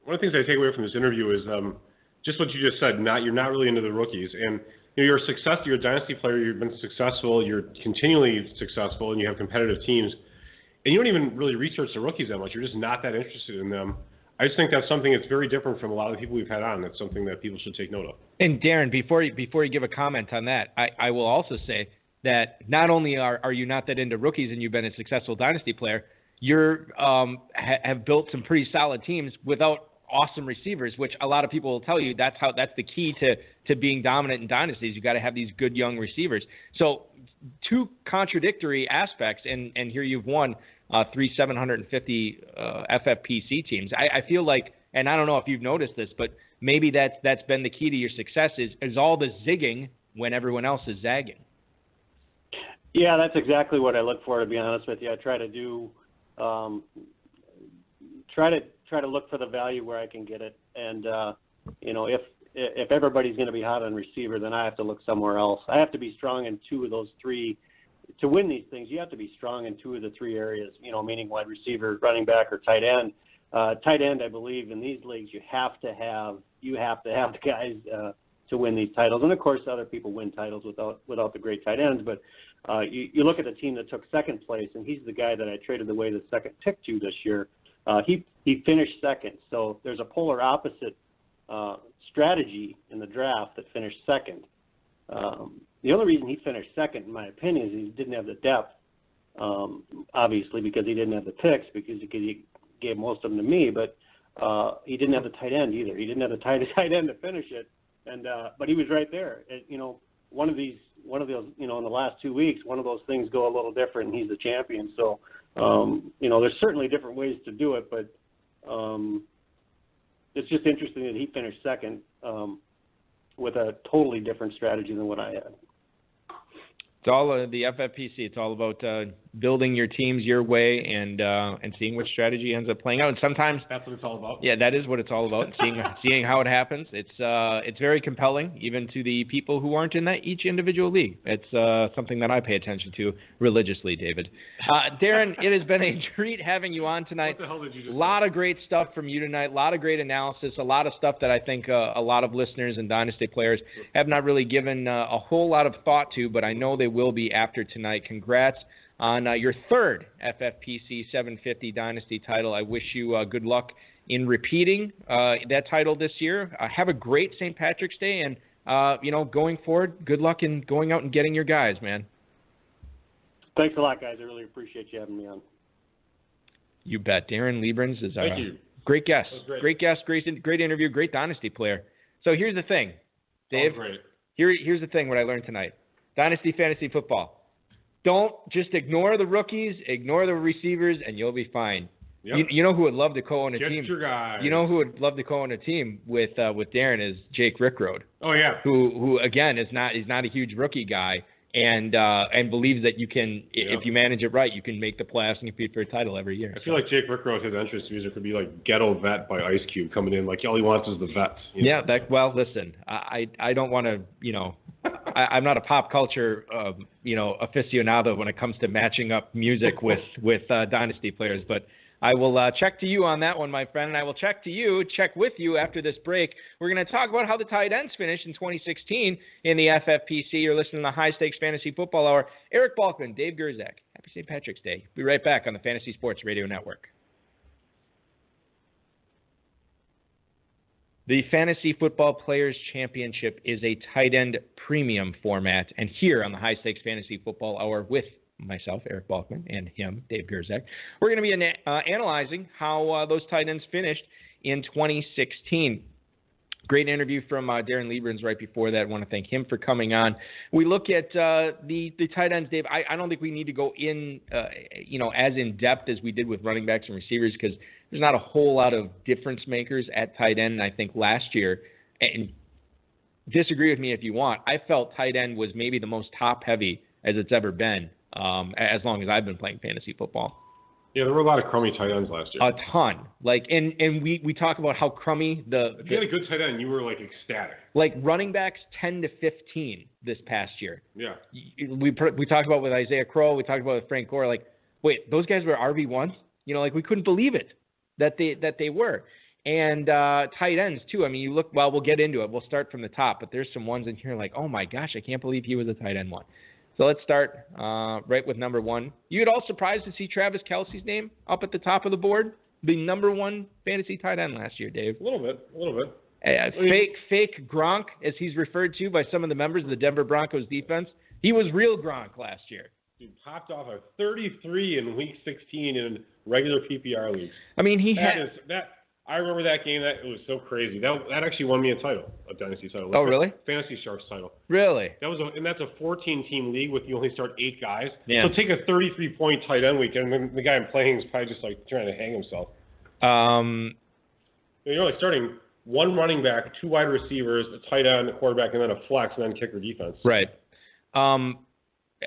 away from this interview is just what you just said. You're not really into the rookies, and you're a success. You're a dynasty player. You've been successful. You're continually successful, and you have competitive teams. And you don't even really research the rookies that much. You're just not that interested in them. I just think that's something that's very different from a lot of the people we've had on. That's something that people should take note of. And Deron, before you give a comment on that, I will also say that not only are you not that into rookies and you've been a successful dynasty player, you have built some pretty solid teams without awesome receivers, which a lot of people will tell you that's the key to being dominant in dynasties. You got to have these good young receivers. So two contradictory aspects, and here you've won 3 750 FFPC teams. I feel like, and I don't know if you've noticed this, but maybe that's been the key to your success is all the zigging when everyone else is zagging. Yeah, that's exactly what I look for, to be honest with you. I try to do try to look for the value where I can get it, and if everybody's going to be hot on receiver, then I have to look somewhere else. I have to be strong in two of those three. To win these things, you have to be strong in two of the three areas, meaning wide receiver, running back, or tight end. Tight end, I believe, in these leagues, you have to have the guys to win these titles. And, of course, other people win titles without the great tight ends. But you look at the team that took second place, and he's the guy that I traded away the second pick to this year. He finished second. So there's a polar opposite strategy in the draft that finished second. The only reason he finished second, in my opinion, is he didn't have the depth, obviously, because he didn't have the picks, because he gave most of them to me, but he didn't have the tight end either. He didn't have the tight end to finish it, but he was right there. One of those, in the last 2 weeks, one of those things go a little different, and he's the champion. So, there's certainly different ways to do it, but it's just interesting that he finished second with a totally different strategy than what I had. It's all the FFPC. It's all about building your teams your way and seeing which strategy ends up playing out. And sometimes that's what it's all about. Yeah, that is what it's all about. Seeing how it happens. It's very compelling, even to the people who aren't in each individual league. It's something that I pay attention to religiously, David. Deron, it has been a treat having you on tonight. What the hell did you just say? A lot of great stuff from you tonight. A lot of great analysis. A lot of stuff that I think a lot of listeners and dynasty players have not really given a whole lot of thought to, but I know they will be after tonight. Congrats on your third FFPC 750 Dynasty title. I wish you good luck in repeating that title this year. Have a great St. Patrick's Day, and going forward, good luck in going out and getting your guys, man. Thanks a lot, guys. I really appreciate you having me on. You bet. Deron Liebrenz is Thank you. Great guest. Great guest, great interview, great Dynasty player. So here's the thing, Dave. Here's the thing, what I learned tonight. Dynasty fantasy football. Don't just ignore the rookies, ignore the receivers, and you'll be fine. Yep. You know who would love to co-own a team? Get your guys. You know who would love to co-own a team with Deron is Jake Rickroad. Oh yeah. Who again is not a huge rookie guy and believes that you can if you manage it right, you can make the playoffs and compete for a title every year. I feel like Jake Rickroad, his entrance music would be like Ghetto Vet by Ice Cube coming in, like all he wants is the vets. Yeah, well, listen, I don't want to, I'm not a pop culture, aficionado when it comes to matching up music with Dynasty players, but I will check to you on that one, my friend, and I will check with you after this break. We're going to talk about how the tight ends finished in 2016 in the FFPC. You're listening to the High Stakes Fantasy Football Hour. Eric Balkman, Dave Gerzak. Happy St. Patrick's Day. Be right back on the Fantasy Sports Radio Network. The Fantasy Football Players Championship is a tight end premium format, and here on the High Stakes Fantasy Football Hour with myself, Eric Balkman, and him, Dave Gerzak, we're going to be analyzing how those tight ends finished in 2016. Great interview from Deron Liebrenz right before that. I want to thank him for coming on. We look at the tight ends, Dave. I don't think we need to go in, as in depth as we did with running backs and receivers because there's not a whole lot of difference makers at tight end. And I think last year, and disagree with me if you want, I felt tight end was maybe the most top heavy as it's ever been, as long as I've been playing fantasy football. Yeah, there were a lot of crummy tight ends last year. A ton. And we talk about how crummy if you had a good tight end, you were ecstatic. Running backs 10 to 15 this past year. Yeah. We talked about with Isaiah Crowe, we talked about with Frank Gore, wait, those guys were RB1s? We couldn't believe it that they were. And tight ends, too. I mean, you look, well, we'll get into it. We'll start from the top, but there's some ones in here like, oh, my gosh, I can't believe he was a tight end one. So let's start right with number one. You at all surprised to see Travis Kelce's name up at the top of the board? The number one fantasy tight end last year, Dave. A little bit. Fake Gronk, as he's referred to by some of the members of the Denver Broncos defense. He was real Gronk last year. Dude popped off a 33 in Week 16 in regular PPR leagues. I mean, I remember that game. It was so crazy. That actually won me a title, a Dynasty title. Oh, really? Fantasy Sharks title. Really? And that's a 14-team league with you only start 8 guys. Yeah. So take a 33-point tight end week, and then the guy I'm playing is probably just like trying to hang himself. You're like starting 1 running back, 2 wide receivers, a tight end, a quarterback, and then a flex, and then kicker defense. Right.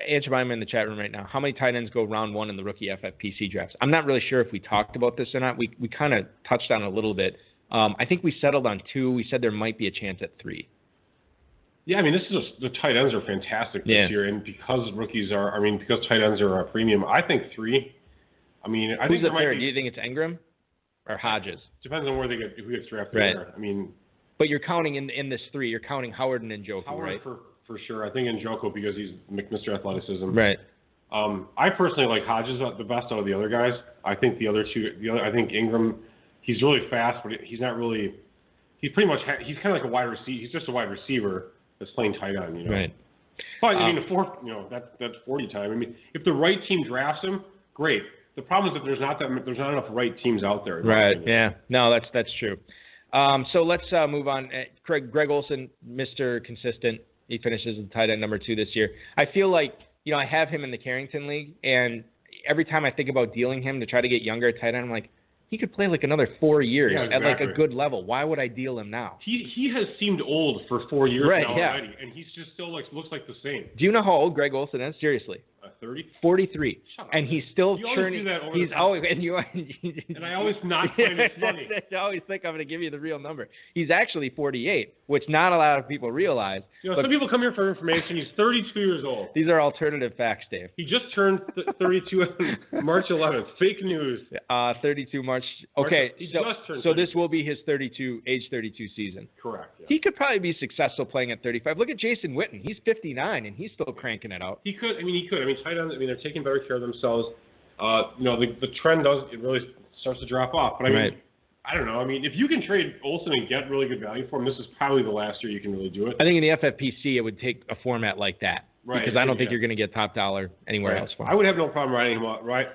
Answer mine in the chat room right now. How many tight ends go round 1 in the rookie FFPC drafts? I'm not really sure if we talked about this or not. We kind of touched on it a little bit. I think we settled on 2. We said there might be a chance at 3. Yeah, I mean, the tight ends are fantastic this year, and because because tight ends are a premium, I think 3. I mean, I think the third? Do you think it's Ingram or Hodges? Depends on who gets drafted. Right. There. I mean, but you're counting in this 3. You're counting Howard and Njoku, right? For sure. I think Njoku because he's Mr. Athleticism. Right. I personally like Hodges the best out of the other guys. I think the other two. I think Ingram. He's really fast, but he's not really. He's pretty much. He's kind of like a wide receiver. He's just a wide receiver that's playing tight end. You know. Right. But I mean, that's 40 time. I mean, if the right team drafts him, great. The problem is that there's not enough right teams out there. Right. Yeah. No, that's true. So let's move on. Greg Olsen, Mr. Consistent. He finishes with tight end number 2 this year. I feel like, I have him in the Carrington League, and every time I think about dealing him to try to get younger at tight end, I'm like, he could play like another 4 years at like a good level. Why would I deal him now? He has seemed old for 4 years now already, and he's just still looks like the same. Do you know how old Greg Olsen is? Seriously. 30? 43. Shut up. And he's still churning. He's always and I always not find it funny. I always think I'm going to give you the real number. He's actually 48, which not a lot of people realize. Some people come here for information. He's 32 years old. These are alternative facts, Dave. He just turned 32 on March 11th. Fake news. 32 March. Okay, so this will be his age 32 season. Correct. Yeah. He could probably be successful playing at 35. Look at Jason Witten. He's 59 and he's still cranking it out. He could. I mean, tight ends. I mean, they're taking better care of themselves. The trend really starts to drop off. But I mean, I don't know. I mean, if you can trade Olsen and get really good value for him, this is probably the last year you can really do it. I think in the FFPC it would take a format like that. Right. Because I don't think you're going to get top dollar anywhere else for him. I would have no problem riding him off. Right.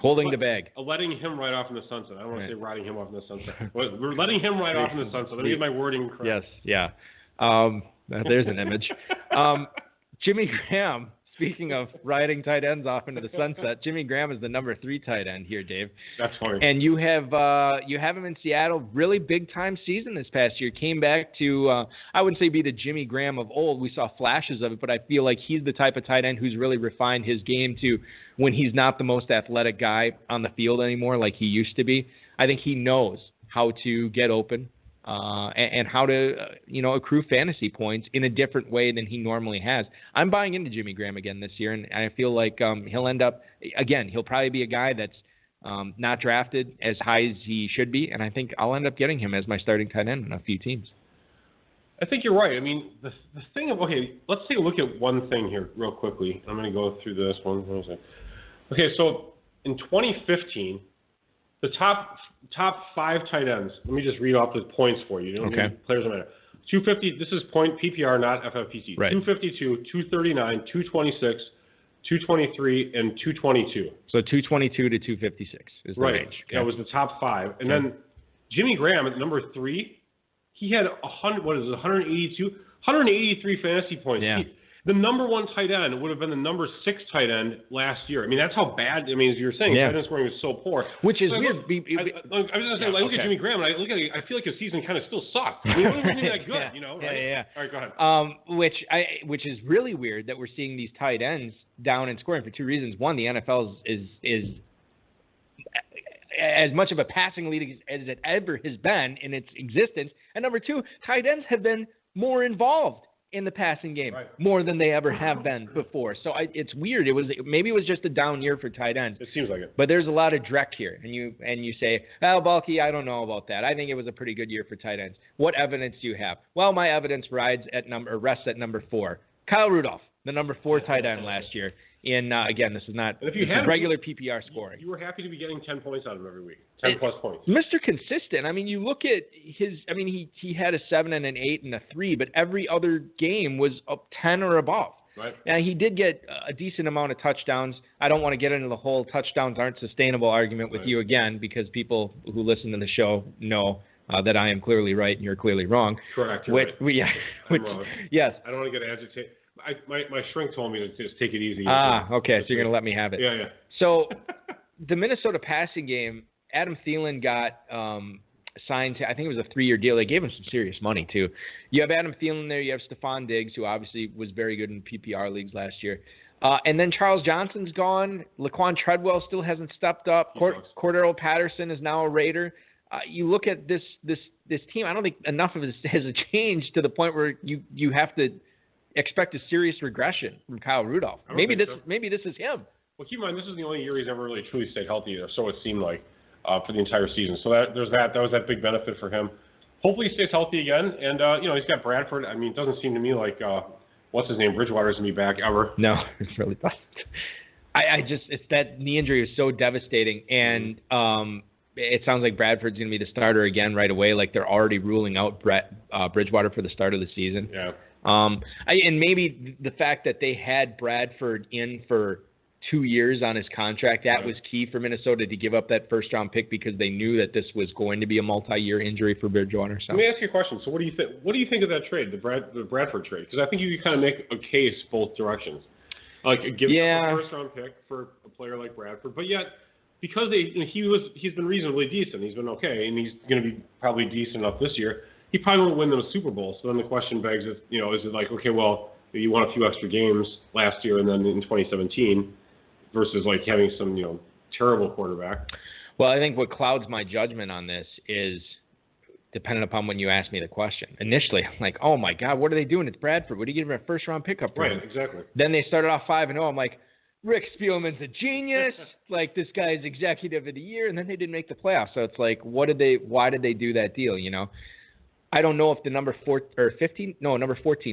Holding the bag. Letting him right off in the sunset. I don't want to say riding him off in the sunset. We're letting him right off in the sunset. Let me get my wording correct. Yes. Yeah. There's an image. Jimmy Graham. Speaking of riding tight ends off into the sunset, Jimmy Graham is the number 3 tight end here, Dave. That's funny. And you have him in Seattle. Really big time season this past year. Came back to I wouldn't say be the Jimmy Graham of old. We saw flashes of it, but I feel like he's the type of tight end who's really refined his game to when he's not the most athletic guy on the field anymore like he used to be. I think he knows how to get open. And how to, accrue fantasy points in a different way than he normally has. I'm buying into Jimmy Graham again this year, and I feel like he'll end up, again, he'll probably be a guy that's not drafted as high as he should be, and I think I'll end up getting him as my starting tight end in a few teams. I think you're right. I mean, the thing of, let's take a look at one thing here real quickly. I'm going to go through this one. Okay, so in 2015, the top 5 tight ends. Let me just read off the points for you. Okay. Players don't matter. 250. This is point PPR, not FFPC. Right. 252, 239, 226, 223, and 222. So 222 to 256 is the range. Okay. That was the top 5. And then Jimmy Graham at number 3. He had 183 fantasy points. Yeah. The number 1 tight end would have been the number 6 tight end last year. I mean, that's how bad. I mean, as you were saying, tight end scoring was so poor. Which is weird. I was going to say, I look at Jimmy Graham, and I feel like his season kind of still sucked. I mean, it wasn't that good, Right? Yeah. All right, go ahead. Which is really weird that we're seeing these tight ends down in scoring for 2 reasons. One, the NFL is as much of a passing league as it ever has been in its existence, and number 2, tight ends have been more involved in the passing game, right, more than they ever have been before. So it's weird. Maybe it was just a down year for tight ends. It seems like it. But there's a lot of dreck here, and you say, "Oh, Balky, I don't know about that. I think it was a pretty good year for tight ends." What evidence do you have? Well, my evidence rests at number 4. Kyle Rudolph, the number 4 tight end last year. Again, this is regular PPR scoring. You were happy to be getting 10 points out of him every week. 10 plus points. Mr. Consistent. I mean, you look at he had a 7 and an 8 and a 3, but every other game was up 10 or above. Right. Now, he did get a decent amount of touchdowns. I don't want to get into the whole touchdowns aren't sustainable argument with you again, because people who listen to the show know that I am clearly right and you're clearly wrong. Correct. Wrong. Yes. I don't want to get agitated. My shrink told me to just take it easy. Okay. So you're going to let me have it. Yeah. So the Minnesota passing game, Adam Thielen got signed to, I think it was a 3-year deal. They gave him some serious money, too. You have Adam Thielen there. You have Stephon Diggs, who obviously was very good in PPR leagues last year. And then Charles Johnson's gone. Laquan Treadwell still hasn't stepped up. Cordero Patterson is now a Raider. You look at this team, I don't think enough of it has changed to the point where you have to expect a serious regression from Kyle Rudolph. Maybe this is him. Well, keep in mind, this is the only year he's ever really truly stayed healthy, or so it seemed like, for the entire season. So that was that big benefit for him. Hopefully he stays healthy again. And, he's got Bradford. I mean, it doesn't seem to me like, what's his name, Bridgewater's going to be back ever. No, it really doesn't. It's that knee injury is so devastating. And it sounds like Bradford's going to be the starter again right away. Like they're already ruling out Bridgewater for the start of the season. Yeah. And maybe the fact that they had Bradford in for 2 years on his contract, that was key for Minnesota to give up that first-round pick, because they knew that this was going to be a multi-year injury for Bridgewater. So. Let me ask you a question. So what do you think? What do you think of that trade, the Bradford trade? Because I think you can kind of make a case both directions, like give up a first-round pick for a player like Bradford, but yet because he's been reasonably decent, he's been okay, and he's going to be probably decent enough this year. He probably won't win them a Super Bowl. So then the question begs, is it like, okay, well, you won a few extra games last year and then in 2017 versus like having some, terrible quarterback? Well, I think what clouds my judgment on this is dependent upon when you ask me the question. Initially, I'm like, oh my God, what are they doing? It's Bradford. What do you give him a first round pickup for? Right, exactly. Then they started off 5-0. I'm like, Rick Spielman's a genius. Like, this guy's executive of the year, and then they didn't make the playoffs. So it's like, why did they do that deal? I don't know if the number 14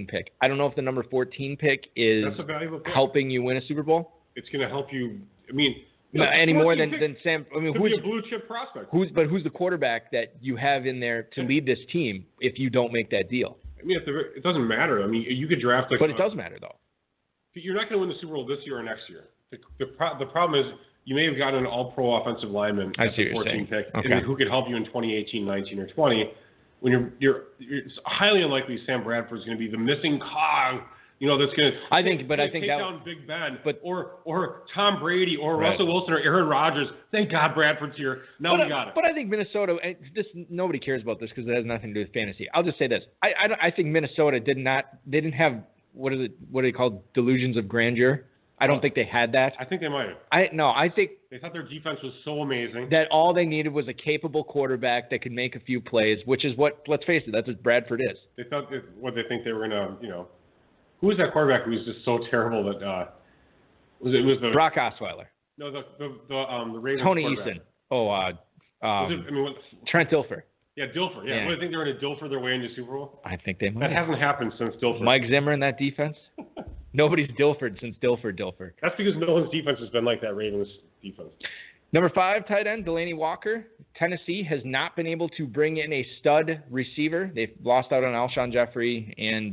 pick. I don't know if the number 14 pick is That's a valuable pick. Helping you win a Super Bowl. It's going to help you. I mean, any more than Sam. I mean, who's a blue chip prospect? Who's the quarterback that you have in there to lead this team if you don't make that deal? I mean, it doesn't matter. I mean, you could draft but it does matter though. You're not going to win the Super Bowl this year or next year. The problem is you may have gotten an all-pro offensive lineman at the 14 pick, and who could help you in 2018, 19, or 20. When it's highly unlikely Sam Bradford's going to be the missing cog, that's going to take down Big Ben, or Tom Brady, or Russell Wilson, or Aaron Rodgers. Thank God Bradford's here. Now we got it. But I think Minnesota, nobody cares about this because it has nothing to do with fantasy. I'll just say this: I think Minnesota didn't have what are they called, delusions of grandeur. I don't think they had that. I think they might have. I think they thought their defense was so amazing that all they needed was a capable quarterback that could make a few plays, which is what, let's face it, that's what Bradford is. They thought they think they were going to, who was that quarterback who was just so terrible that was the Brock Osweiler? No, the Ravens Tony quarterback. Eason. Trent Dilfer. Yeah, Dilfer. Yeah. What, do you think they're going to Dilfer their way into Super Bowl? I think they might. That hasn't happened since Dilfer. Mike Zimmer in that defense? Nobody's Dilfered since Dilfer. That's because no one's defense has been like that Ravens defense. Number 5, tight end, Delaney Walker. Tennessee has not been able to bring in a stud receiver. They've lost out on Alshon Jeffrey and,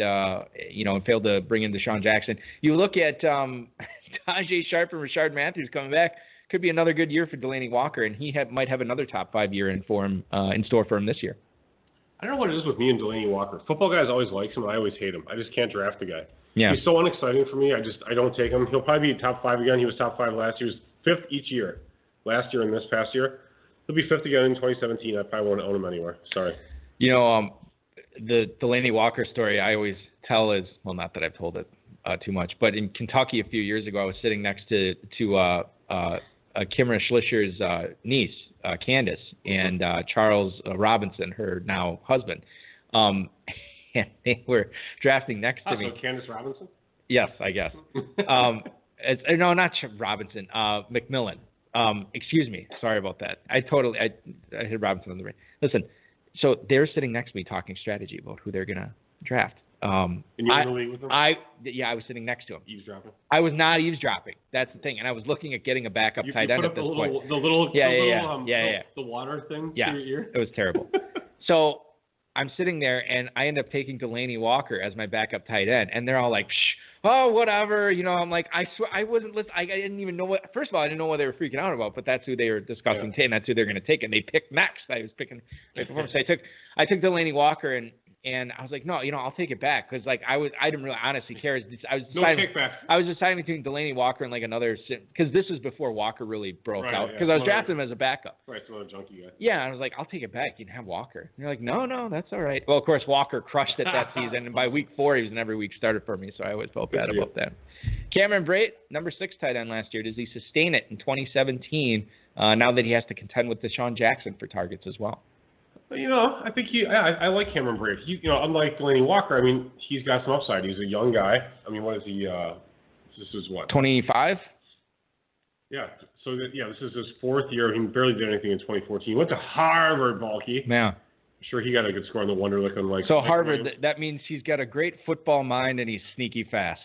failed to bring in Deshaun Jackson. You look at Tajay Sharp and Rashard Matthews coming back. Could be another good year for Delaney Walker, and he might have another top 5 year in store for him this year. I don't know what it is with me and Delaney Walker. Football guys always like him, and I always hate him. I just can't draft the guy. Yeah. He's so unexciting for me. I don't take him. He'll probably be top 5 again. He was top 5 last year. He was 5th each year. Last year and this past year. He'll be 5th again in 2017. I probably won't own him anywhere. Sorry. The Delaney Walker story I always tell is, well, not that I've told it too much, but in Kentucky a few years ago, I was sitting next to Kimra Schlischer's niece, Candace, and Charles Robinson, her now husband. and they were drafting next to me. So Candace Robinson? Yes, I guess. No, not Robinson. McMillan. Excuse me. Sorry about that. I hit Robinson on the brain. Listen, so they're sitting next to me talking strategy about who they're gonna draft. And you were in the league with them? I was sitting next to him. Eavesdropping? I was not eavesdropping. That's the thing. And I was looking at getting a backup tight end at this point. The little the water thing yeah, to your ear? It was terrible. So I'm sitting there, and I end up taking Delaney Walker as my backup tight end, and they're all like, oh, whatever. I'm like, I swear, I wasn't listening. I didn't even know what. First of all, I didn't know what they were freaking out about, but that's who they were discussing, and that's who they're going to take, and they picked next. I was picking right before, so I took Delaney Walker, and I was like, no, I'll take it back because I didn't really honestly care. I was deciding between Delaney Walker and like another, because this was before Walker really broke out, because I was drafting him as a backup. Right, some other junkie guy. Yeah, I was like, I'll take it back. You can have Walker. And you're like, no, that's all right. Well, of course, Walker crushed it that season, and by week 4, he was an every week starter for me, so I always felt bad about that. Cameron Brate, number 6 tight end last year. Does he sustain it in 2017 now that he has to contend with Deshaun Jackson for targets as well? I think I like Cameron Brate. Unlike Delaney Walker, I mean, he's got some upside. He's a young guy. I mean, what is he? This is what? 25? Yeah. So, this is his 4th year. He barely did anything in 2014. He went to Harvard, Balky. Yeah. I'm sure he got a good score in the Wonderlic. So Harvard, that means he's got a great football mind and he's sneaky fast,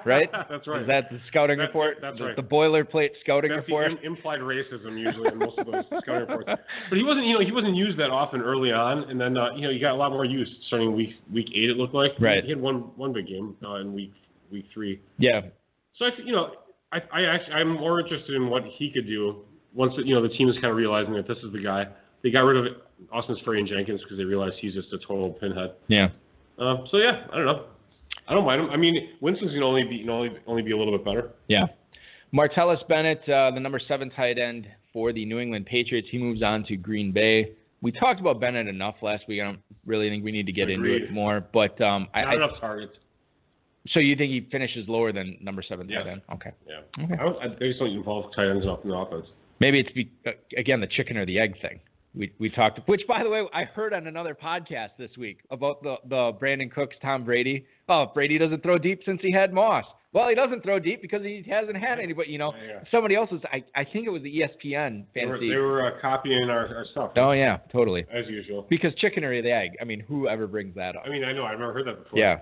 right? That's right. Is that the scouting report? That's right. The boilerplate scouting report. The implied racism usually in most of those scouting reports. But he wasn't used that often early on, and then he got a lot more use starting week 8. It looked like. Right. He had one big game in week 3. Yeah. So I'm more interested in what he could do once the team is kind of realizing that this is the guy. They got rid of Austin Sperry-Jenkins because they realized he's just a total pinhead. Yeah. I don't know. I don't mind him. I mean, Winston's gonna only be a little bit better. Yeah. Martellus Bennett, the number 7 tight end for the New England Patriots, he moves on to Green Bay. We talked about Bennett enough last week. I don't really think we need to get into it more, but not enough targets. So you think he finishes lower than number 7 tight end? Okay. Yeah. Okay. They just don't involve tight ends enough in the offense. Maybe it's again the chicken or the egg thing. We talked, which, by the way, I heard on another podcast this week about the Brandon Cooks, Tom Brady. Oh, Brady doesn't throw deep since he had Moss. Well, he doesn't throw deep because he hasn't had anybody. Somebody else was. I think it was the ESPN fantasy. They were copying our stuff. Oh yeah, totally. As usual. Because chicken or the egg. I mean, whoever brings that up? I mean, I know. I've never heard that before. Yeah.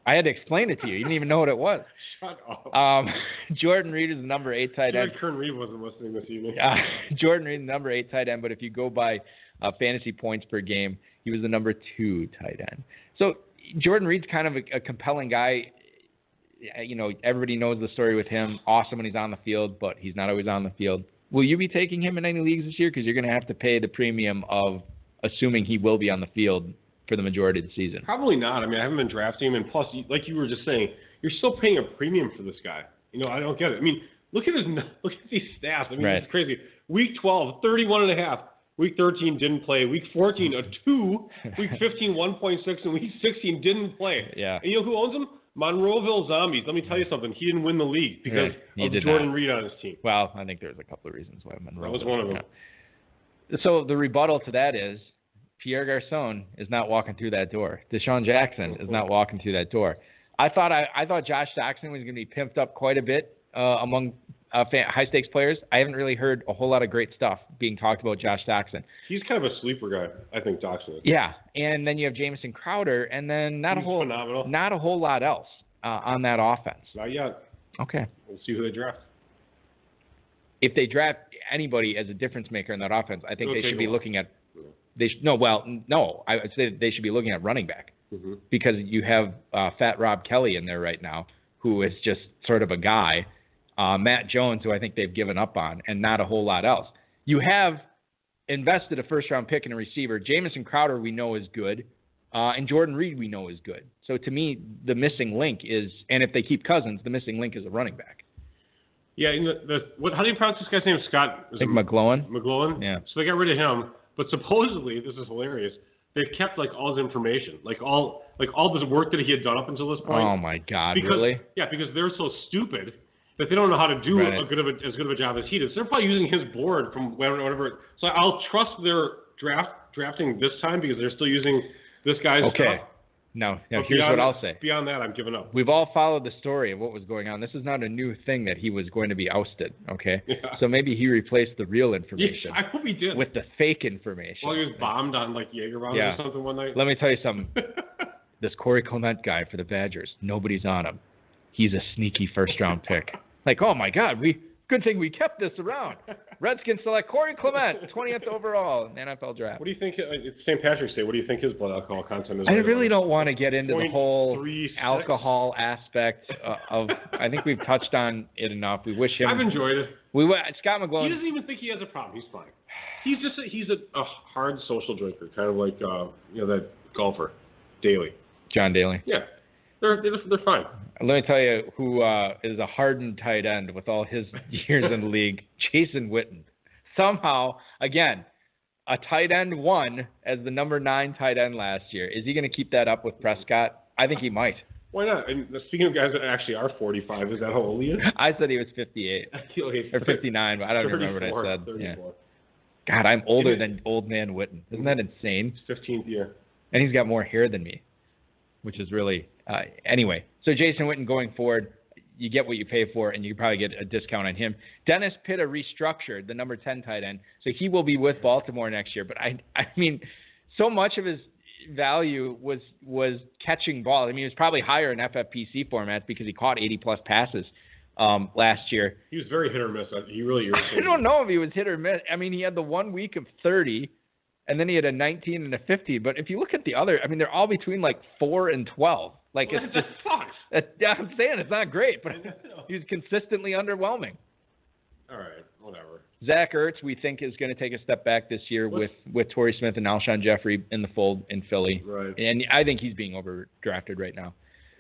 I had to explain it to you. You didn't even know what it was. Shut up. Jordan Reed is the number 8 tight end. Kern Reed wasn't listening this evening. Jordan Reed, the number 8 tight end, but if you go by fantasy points per game, he was the number 2 tight end. So Jordan Reed's kind of a compelling guy. Everybody knows the story with him. Awesome when he's on the field, but he's not always on the field. Will you be taking him in any leagues this year? Because you're going to have to pay the premium of assuming he will be on the field for the majority of the season. Probably not. I mean, I haven't been drafting him, and plus, like you were just saying, you're still paying a premium for this guy. I don't get it. I mean, look at these stats. I mean, It's crazy. Week 12, 31.5. Week 13 didn't play. Week 14, a 2. Week 15, 1.6, and week 16 didn't play. Yeah. And you know who owns him? Monroeville Zombies. Let me tell you something. He didn't win the league because of Jordan Reed on his team. Well, I think there's a couple of reasons why Monroeville. That was one of them. Yeah. So the rebuttal to that is Pierre Garçon is not walking through that door. Deshaun Jackson is not walking through that door. I thought Josh Jackson was going to be pimped up quite a bit among high-stakes players. I haven't really heard a whole lot of great stuff being talked about Josh Jackson. He's kind of a sleeper guy, I think, Jackson is. Yeah, and then you have Jamison Crowder, and then not a whole lot else on that offense. Not yet. Okay. We'll see who they draft. If they draft anybody as a difference maker in that offense, I think they should be looking at I would say they should be looking at running back because you have Fat Rob Kelly in there right now, who is just sort of a guy. Matt Jones, who I think they've given up on, and not a whole lot else. You have invested a first-round pick in a receiver. Jamison Crowder we know is good, and Jordan Reed we know is good. So to me, the missing link is, and if they keep Cousins, the missing link is a running back. Yeah, how do you pronounce this guy's name? Scott? I think McGlowan. McGlowan? Yeah. So they got rid of him. But supposedly, this is hilarious, they've kept all his information, all this work that he had done up until this point. Oh my God, really? Yeah, because they're so stupid that they don't know how to do as good of a job as he does. They're probably using his board from whatever. So I'll trust their drafting this time because they're still using this guy's stuff. No, here's what I'll say. Beyond that, I'm giving up. We've all followed the story of what was going on. This is not a new thing that he was going to be ousted, okay? Yeah. So maybe he replaced the real information. Yeah, I hope he did. With the fake information. Well, he was bombed on, Jaeger bombs or something one night. Let me tell you something. This Corey Clement guy for the Badgers, nobody's on him. He's a sneaky first-round pick. Oh, my God, good thing we kept this around. Redskins select Corey Clement, 20th overall in the NFL draft. What do you think? It's St. Patrick's Day. What do you think his blood alcohol content is? I really don't want to get into the whole alcohol aspect of. I think we've touched on it enough. We wish him. I've enjoyed it. Scott McGlone. He doesn't even think he has a problem. He's fine. He's a hard social drinker, kind of like that golfer, Daly. John Daly. Yeah. They're fine. Let me tell you who is a hardened tight end with all his years in the league, Jason Witten. Somehow, again, a tight end won as the number 9 tight end last year. Is he going to keep that up with Prescott? I think he might. Why not? And speaking of guys that actually are 45, is that how old he is? I said he was 58 or 59, but I don't remember what I said. 34. Yeah. God, I'm older than old man Witten. Isn't that insane? His 15th year. And he's got more hair than me, which is really anyway. So Jason Witten going forward, you get what you pay for, and you can probably get a discount on him. Dennis Pitta restructured, the number 10 tight end, so he will be with Baltimore next year. But I mean, so much of his value was catching ball. I mean, he was probably higher in FFPC formats because he caught 80-plus passes last year. He was very hit or miss. He really irritated. I don't know if he was hit or miss. I mean, he had the 1 week of 30, and then he had a 19 and a 50. But if you look at the other, I mean, they're all between 4 and 12. It's just sucks. I'm saying it's not great, but he's consistently underwhelming. All right, whatever. Zach Ertz, we think, is going to take a step back this year with Torrey Smith and Alshon Jeffrey in the fold in Philly. Right. And I think he's being overdrafted right now.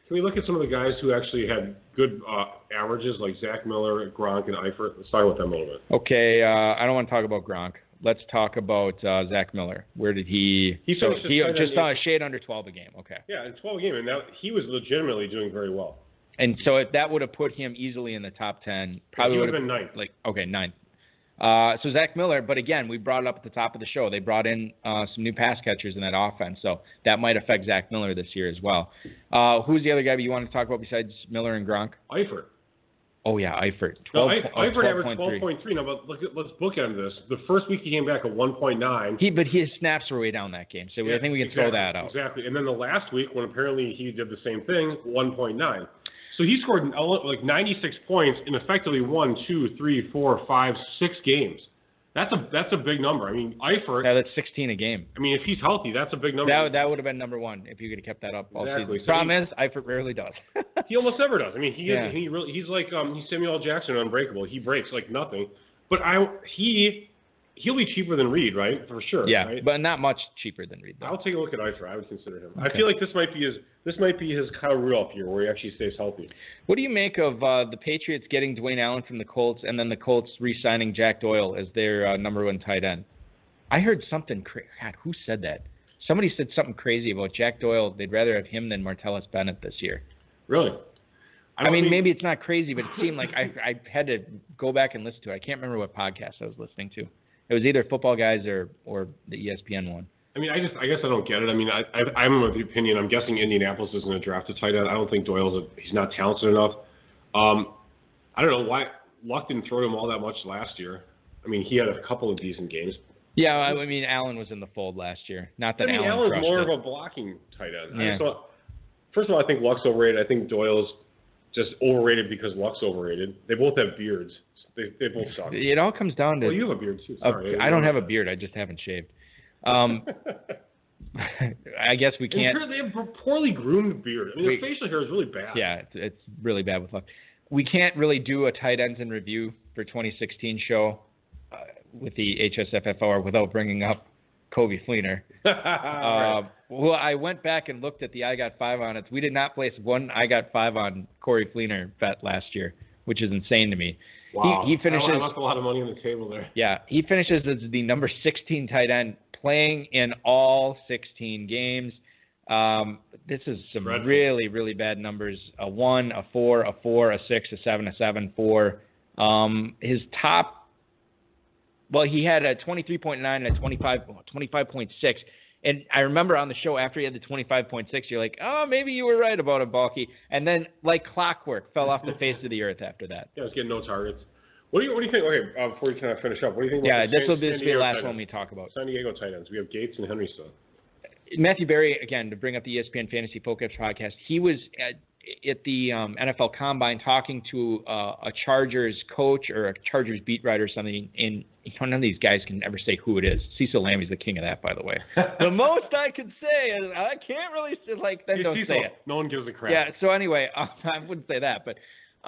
Can we look at some of the guys who actually had good averages, like Zach Miller, Gronk, and Eifert? Let's talk about them a little bit. Okay, I don't want to talk about Gronk. Let's talk about Zach Miller. Where did he? He just saw a shade under 12 a game. Okay. Yeah, in 12 a game, and now he was legitimately doing very well. And so that would have put him easily in the top 10. Probably he would have been 9th. Ninth. So Zach Miller, but again, we brought it up at the top of the show. They brought in some new pass catchers in that offense, so that might affect Zach Miller this year as well. Who's the other guy you want to talk about besides Miller and Gronk? Eifert. Oh, yeah, Eifert. Eifert averaged 12.3. Now, but let's bookend this. The first week he came back at 1.9. But his snaps were way down that game, so I think we can throw that out. Exactly. And then the last week, when apparently he did the same thing, 1.9. So he scored 96 points in effectively 1, 2, 3, 4, 5, 6 games. That's a big number. I mean, Eifert. Yeah, that's 16 a game. I mean, if he's healthy, that's a big number. That would have been number 1 if you could have kept that up all exactly. season. Problem is, Eifert rarely does. He almost never does. I mean, he's like he's Samuel L. Jackson, Unbreakable. He breaks like nothing. But he'll be cheaper than Reed, right? For sure. Yeah, right? but not much cheaper than Reed, though. I'll take a look at Eifert. I would consider him. Okay. I feel like this might be his Kyle Rudolph year, where he actually stays healthy. What do you make of the Patriots getting Dwayne Allen from the Colts, and then the Colts re-signing Jack Doyle as their number 1 tight end? I heard something crazy. God, who said that? Somebody said something crazy about Jack Doyle. They'd rather have him than Martellus Bennett this year. Really? I mean, maybe it's not crazy, but it seemed like I had to go back and listen to it. I can't remember what podcast I was listening to. It was either Football Guys or the ESPN one. I mean, I guess I don't get it. I mean, I'm of the opinion. I'm guessing Indianapolis isn't going to draft a tight end. I don't think he's not talented enough. I don't know why Luck didn't throw him all that much last year. I mean, he had a couple of decent games. Yeah, I mean, Allen was in the fold last year. Not that Allen's more of a blocking tight end. Yeah. First of all, I think Luck's overrated. I think Doyle's just overrated because Luck's overrated. They both have beards. They both suck. It all comes down to... Well, you have a beard, too. Sorry. I don't have a beard. I just haven't shaved. I guess we can't... They have a poorly groomed beard. I mean, the facial hair is really bad. Yeah, it's really bad with Luck. We can't really do a tight ends in review for 2016 show with the HSFFR without bringing up Kobe Fleener. Right. Well, I went back and looked at the I Got 5 on it. We did not place one I Got 5 on Corey Fleener bet last year, which is insane to me. Wow. He finishes. I left a lot of money on the table there. Yeah, he finishes as the number 16 tight end, playing in all 16 games. This is some really, really bad numbers. A 1, a 4, a 4, a 6, a 7, a 7, 4. His top, well, he had a 23.9 and a 25.6, And I remember on the show after he had the 25.6, you're like, oh, maybe you were right about him, Balky. And then, like clockwork, fell off the face of the earth after that. Yeah, I was getting no targets. What do you think? Okay, before you kind of finish up, what do you think about this will be the last one we talk about. San Diego tight ends. We have Gates and Henry still. Matthew Berry, again, to bring up the ESPN Fantasy Focus podcast, he was at the NFL Combine talking to a Chargers coach or a Chargers beat writer or something, and none of these guys can ever say who it is. Cecil Lammy's the king of that, by the way. The most I can say is I can't really then don't Cecil, say it. No one gives a crap. Yeah. So anyway, I wouldn't say that, but.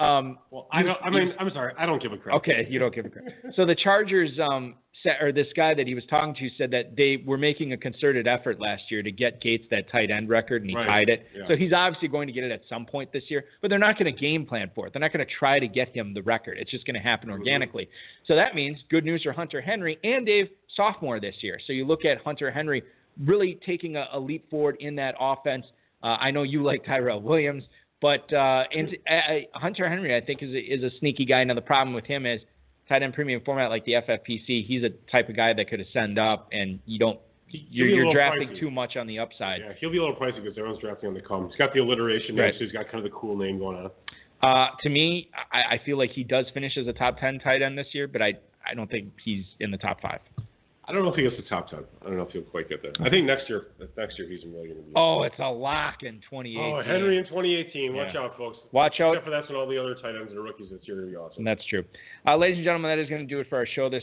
I'm sorry. I don't give a crap. Okay, you don't give a crap. So the Chargers, this guy that he was talking to said that they were making a concerted effort last year to get Gates that tight end record, and he tied it. Yeah. So he's obviously going to get it at some point this year, but they're not going to game plan for it. They're not going to try to get him the record. It's just going to happen organically. Mm-hmm. So that means good news for Hunter Henry and Dave, sophomore this year. So you look at Hunter Henry really taking a leap forward in that offense. I know you like Tyrell Williams. But Hunter Henry, I think, is a sneaky guy. Now, the problem with him is tight end premium format like the FFPC, he's a type of guy that could ascend up, and you're drafting too much on the upside. Yeah, he'll be a little pricey because everyone's drafting on the come. He's got the alliteration there, so he's got kind of the cool name going on. To me, I feel like he does finish as a top 10 tight end this year, but I don't think he's in the top 5. I don't know if he gets the top 10. I don't know if he'll quite get there. I think next year he's really going to be. Oh, it's a lock in 2018. Oh, Henry in 2018. Watch out, folks. Watch out. Except for that's when all the other tight ends and rookies this year are going to be awesome. That's true. Ladies and gentlemen, that is going to do it for our show this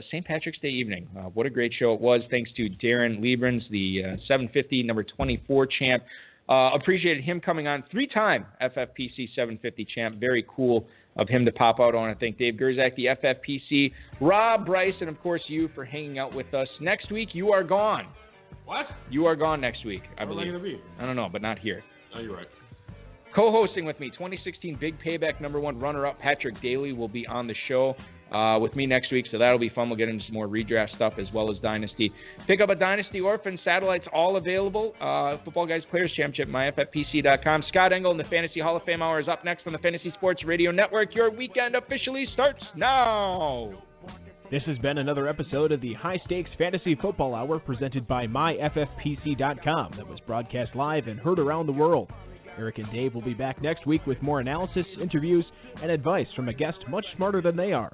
St. Patrick's Day evening. What a great show it was. Thanks to Deron Liebrenz, the 750 number 24 champ. Appreciated him coming on, 3-time FFPC 750 champ. Very cool of him to pop out. I want to thank Dave Gerzak, the FFPC, Rob, Bryce, and, of course, you for hanging out with us. Next week, you are gone. What? You are gone next week, I believe. Where are they going to be? I don't know, but not here. Oh, you're right. Co-hosting with me, 2016 Big Payback #1 runner-up Patrick Daly will be on the show with me next week, so that'll be fun. We'll get into some more redraft stuff as well as Dynasty. Pick up a Dynasty Orphan. Satellites all available. Football Guys Players Championship, myffpc.com. Scott Engel in the Fantasy Hall of Fame Hour is up next from the Fantasy Sports Radio Network. Your weekend officially starts now. This has been another episode of the High Stakes Fantasy Football Hour presented by myffpc.com that was broadcast live and heard around the world. Eric and Dave will be back next week with more analysis, interviews, and advice from a guest much smarter than they are.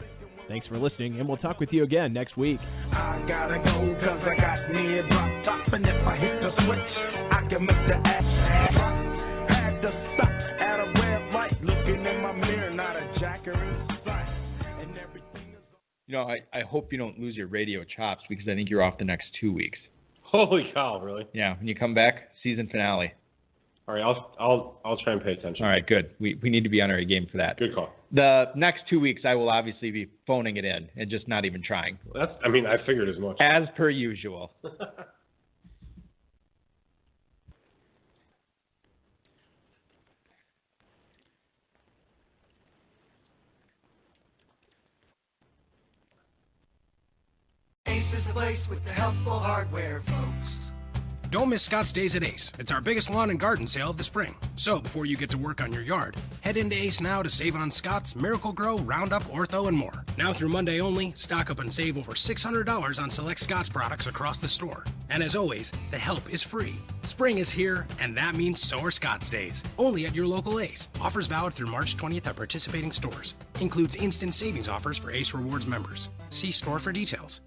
Thanks for listening, and we'll talk with you again next week. I gotta go cause I got me a drop top, and if I hit the switch, I can make the ass drop. Had to stop at a red light, looking in my mirror, not a jacker in sight, and everything is... You know, I hope you don't lose your radio chops because I think you're off the next 2 weeks. Holy cow, really? Yeah, when you come back, season finale. All right, I'll try and pay attention. All right, good. We need to be on our game for that. Good call. The next 2 weeks, I will obviously be phoning it in and just not even trying. I figured as much. As per usual. Ace is the place with the helpful hardware, folks. Don't miss Scott's Days at Ace. It's our biggest lawn and garden sale of the spring. So before you get to work on your yard, head into Ace now to save on Scott's, Miracle-Gro, Roundup, Ortho, and more. Now through Monday only, stock up and save over $600 on select Scott's products across the store. And as always, the help is free. Spring is here, and that means so are Scott's Days. Only at your local Ace. Offers valid through March 20th at participating stores. Includes instant savings offers for Ace Rewards members. See store for details.